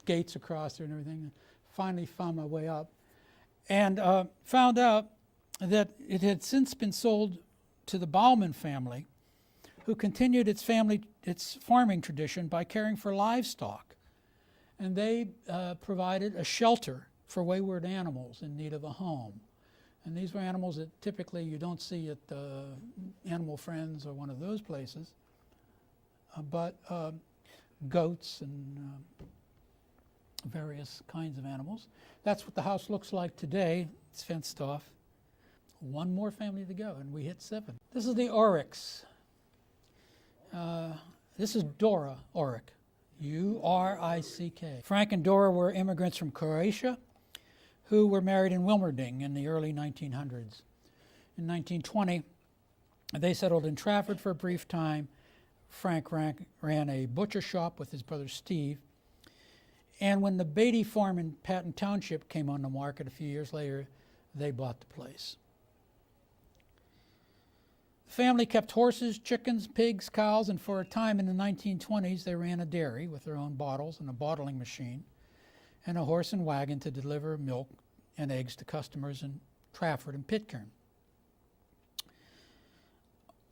gates across there and everything, and finally found my way up and found out that it had since been sold to the Bauman family, who continued its farming tradition by caring for livestock. And they provided a shelter for wayward animals in need of a home. And these were animals that typically you don't see at Animal Friends or one of those places, but goats and various kinds of animals. That's what the house looks like today. It's fenced off. One more family to go, and we hit 7. This is the Urichs. This is Dora Urich, U-R-I-C-K. Frank and Dora were immigrants from Croatia who were married in Wilmerding in the early 1900s. In 1920, they settled in Trafford for a brief time. Frank ran a butcher shop with his brother Steve. And when the Ph.D. farm in Patton Township came on the market a few years later, they bought the place. The family kept horses, chickens, pigs, cows, and for a time in the 1920s, they ran a dairy with their own bottles and a bottling machine and a horse and wagon to deliver milk and eggs to customers in Trafford and Pitcairn.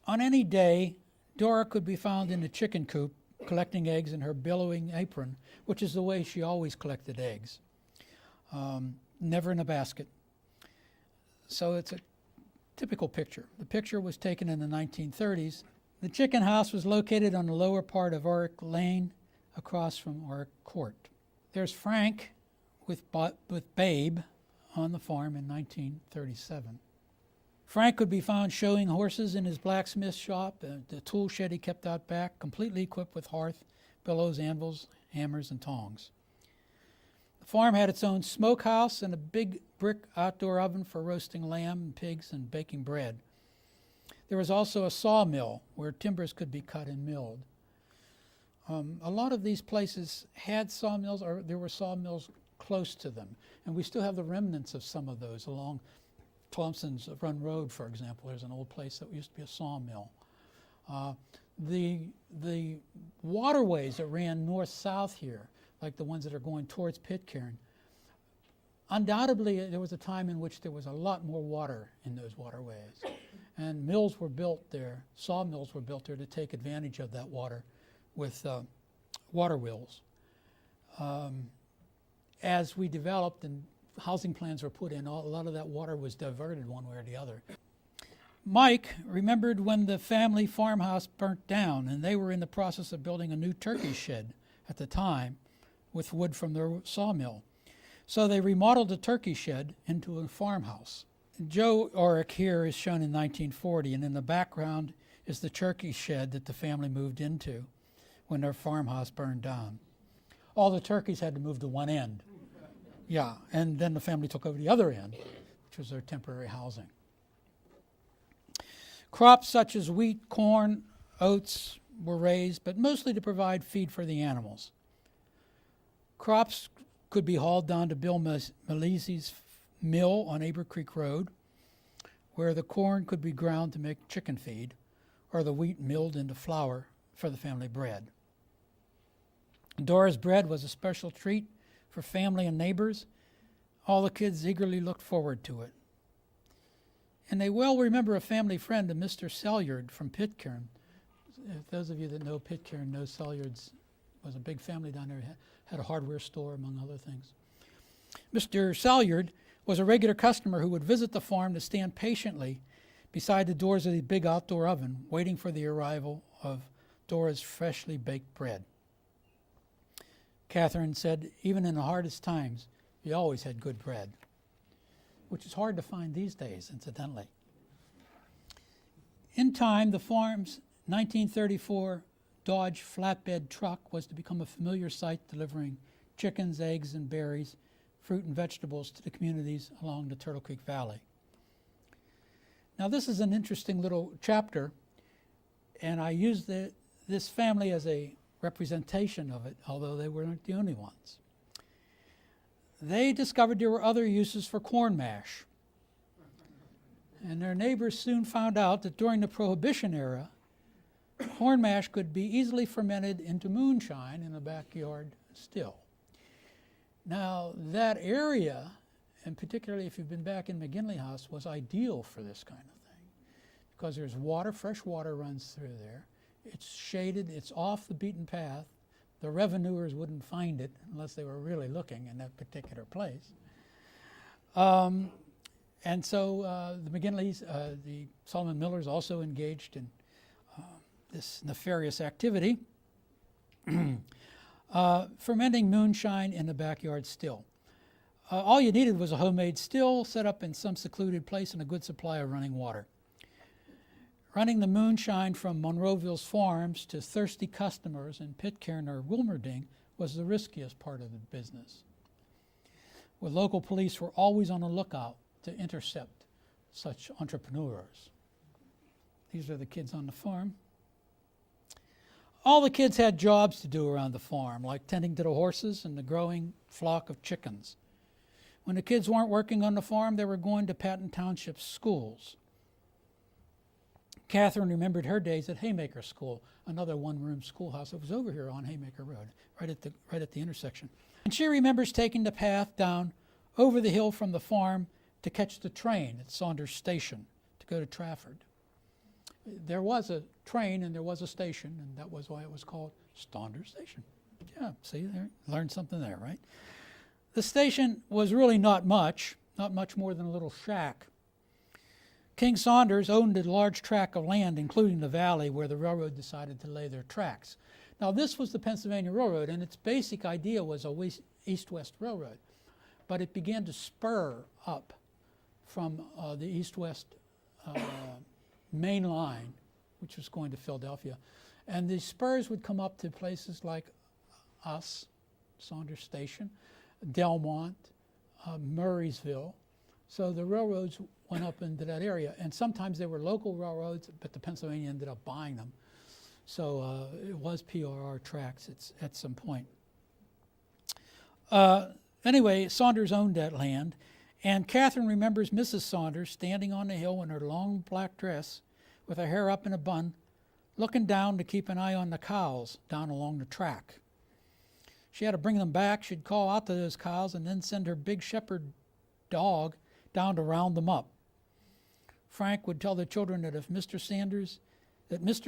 On any day, Dora could be found in the chicken coop collecting eggs in her billowing apron, which is the way she always collected eggs, never in a basket. So it's a typical picture. The picture was taken in the 1930s. The chicken house was located on the lower part of Urich Lane across from Urich Court. There's Frank with Babe on the farm in 1937. Frank could be found showing horses in his blacksmith shop, the tool shed he kept out back, completely equipped with hearth, bellows, anvils, hammers, and tongs. The farm had its own smokehouse and a big brick outdoor oven for roasting lamb and pigs and baking bread. There was also a sawmill where timbers could be cut and milled. A lot of these places had sawmills, or there were sawmills close to them, and we still have the remnants of some of those along Thompson's Run Road, for example. There's an old place that used to be a sawmill. The waterways that ran north-south here, like the ones that are going towards Pitcairn, undoubtedly there was a time in which there was a lot more water in those waterways. And mills were built there, sawmills were built there to take advantage of that water with water wheels. As we developed and housing plans were put in, a lot of that water was diverted one way or the other. Mike remembered when the family farmhouse burnt down, and they were in the process of building a new turkey shed at the time with wood from their sawmill. So they remodeled the turkey shed into a farmhouse. Joe Urich here is shown in 1940, and in the background is the turkey shed that the family moved into when their farmhouse burned down. All the turkeys had to move to one end. Yeah, and then the family took over the other end, which was their temporary housing. Crops such as wheat, corn, oats were raised, but mostly to provide feed for the animals. Crops could be hauled down to Bill Malisi's mill on Aber Creek Road, where the corn could be ground to make chicken feed, or the wheat milled into flour for the family bread. Dora's bread was a special treat for family and neighbors. All the kids eagerly looked forward to it. And they well remember a family friend, a Mr. Selyard from Pitcairn. If those of you that know Pitcairn know Selyard's was a big family down there, had a hardware store, among other things. Mr. Salyard was a regular customer who would visit the farm to stand patiently beside the doors of the big outdoor oven, waiting for the arrival of Dora's freshly baked bread. Catherine said, even in the hardest times, he always had good bread, which is hard to find these days, incidentally. In time, the farm's 1934 Dodge flatbed truck was to become a familiar sight, delivering chickens, eggs, and berries, fruit and vegetables to the communities along the Turtle Creek Valley. Now, this is an interesting little chapter, and I use this family as a representation of it, although they weren't the only ones. They discovered there were other uses for corn mash, and their neighbors soon found out that during the Prohibition era, corn mash could be easily fermented into moonshine in the backyard still. Now, that area, and particularly if you've been back in McKinley House, was ideal for this kind of thing, because there's water, fresh water runs through there. It's shaded, it's off the beaten path. The revenuers wouldn't find it unless they were really looking in that particular place. And so the McKinleys, the Solomon Millers also engaged in this nefarious activity, fermenting moonshine in the backyard still. All you needed was a homemade still set up in some secluded place and a good supply of running water. Running the moonshine from Monroeville's farms to thirsty customers in Pitcairn or Wilmerding was the riskiest part of the business. Where local police were always on the lookout to intercept such entrepreneurs. These are the kids on the farm. All the kids had jobs to do around the farm, like tending to the horses and the growing flock of chickens. When the kids weren't working on the farm, they were going to Patton Township schools. Catherine remembered her days at Haymaker School, another one-room schoolhouse that was over here on Haymaker Road, right at the intersection. And she remembers taking the path down over the hill from the farm to catch the train at Saunders Station to go to Trafford. There was a train and there was a station, and that was why it was called Saunders Station. Yeah, see, there, learned something there, right? The station was really not much more than a little shack. King Saunders owned a large tract of land, including the valley where the railroad decided to lay their tracks. Now, this was the Pennsylvania Railroad, and its basic idea was a east-west railroad, but it began to spur up from the east-west main line, which was going to Philadelphia. And the spurs would come up to places like us, Saunders Station, Delmont, Murraysville. So the railroads went up into that area. And sometimes they were local railroads, but the Pennsylvania ended up buying them. So it was PRR tracks at some point. Anyway, Saunders owned that land. And Catherine remembers Mrs. Saunders standing on the hill in her long black dress with her hair up in a bun, looking down to keep an eye on the cows down along the track. She had to bring them back. She'd call out to those cows and then send her big shepherd dog down to round them up. Frank would tell the children that Mr.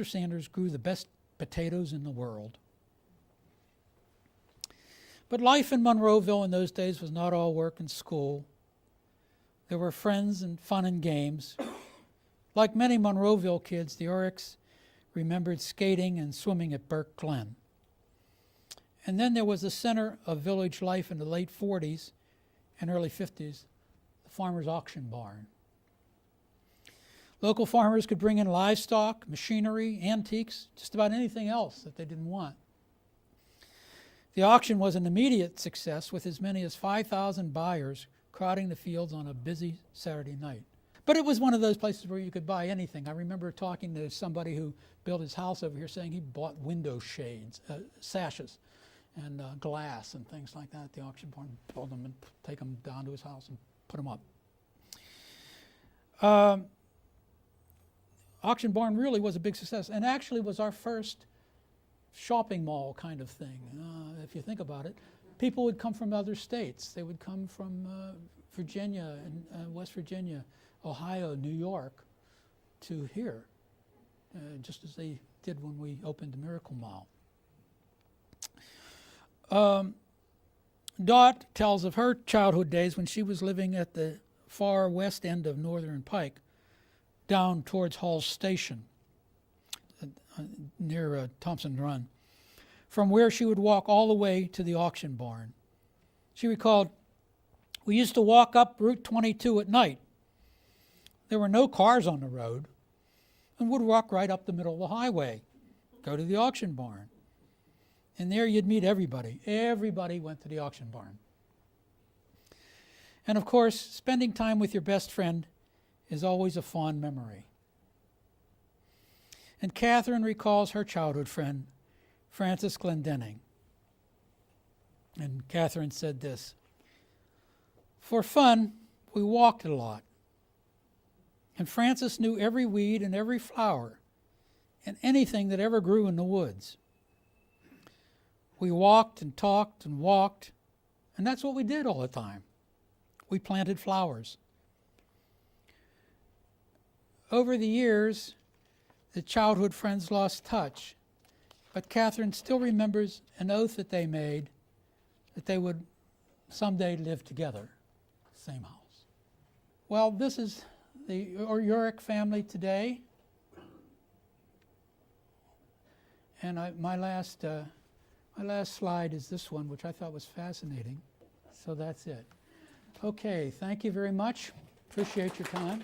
Sanders grew the best potatoes in the world. But life in Monroeville in those days was not all work and school. There were friends and fun and games. Like many Monroeville kids, the Urichs remembered skating and swimming at Burke Glen. And then there was the center of village life in the late 40s and early 50s, the farmer's auction barn. Local farmers could bring in livestock, machinery, antiques, just about anything else that they didn't want. The auction was an immediate success with as many as 5,000 buyers crowding the fields on a busy Saturday night. But it was one of those places where you could buy anything. I remember talking to somebody who built his house over here saying he bought window shades, sashes, and glass and things like that at the auction barn, build them and take them down to his house and put them up. Auction barn really was a big success and actually was our first shopping mall kind of thing. If you think about it, people would come from other states. They would come from Virginia and West Virginia, Ohio, New York to here, just as they did when we opened the Miracle Mall. Dot tells of her childhood days when she was living at the far west end of Northern Pike, down towards Hall's Station, near Thompson Run, from where she would walk all the way to the auction barn. She recalled, "We used to walk up Route 22 at night. There were no cars on the road, and would walk right up the middle of the highway, go to the auction barn. And there you'd meet everybody. Everybody went to the auction barn. And of course, spending time with your best friend is always a fond memory." And Catherine recalls her childhood friend, Frances Glendenning. And Catherine said this, "For fun, we walked a lot. And Frances knew every weed and every flower and anything that ever grew in the woods. We walked and talked and walked, and that's what we did all the time. We planted flowers." Over the years, the childhood friends lost touch, but Catherine still remembers an oath that they made that they would someday live together, same house. Well, this is the Urich family today. And my last slide is this one, which I thought was fascinating. So that's it. Okay, thank you very much. Appreciate your time.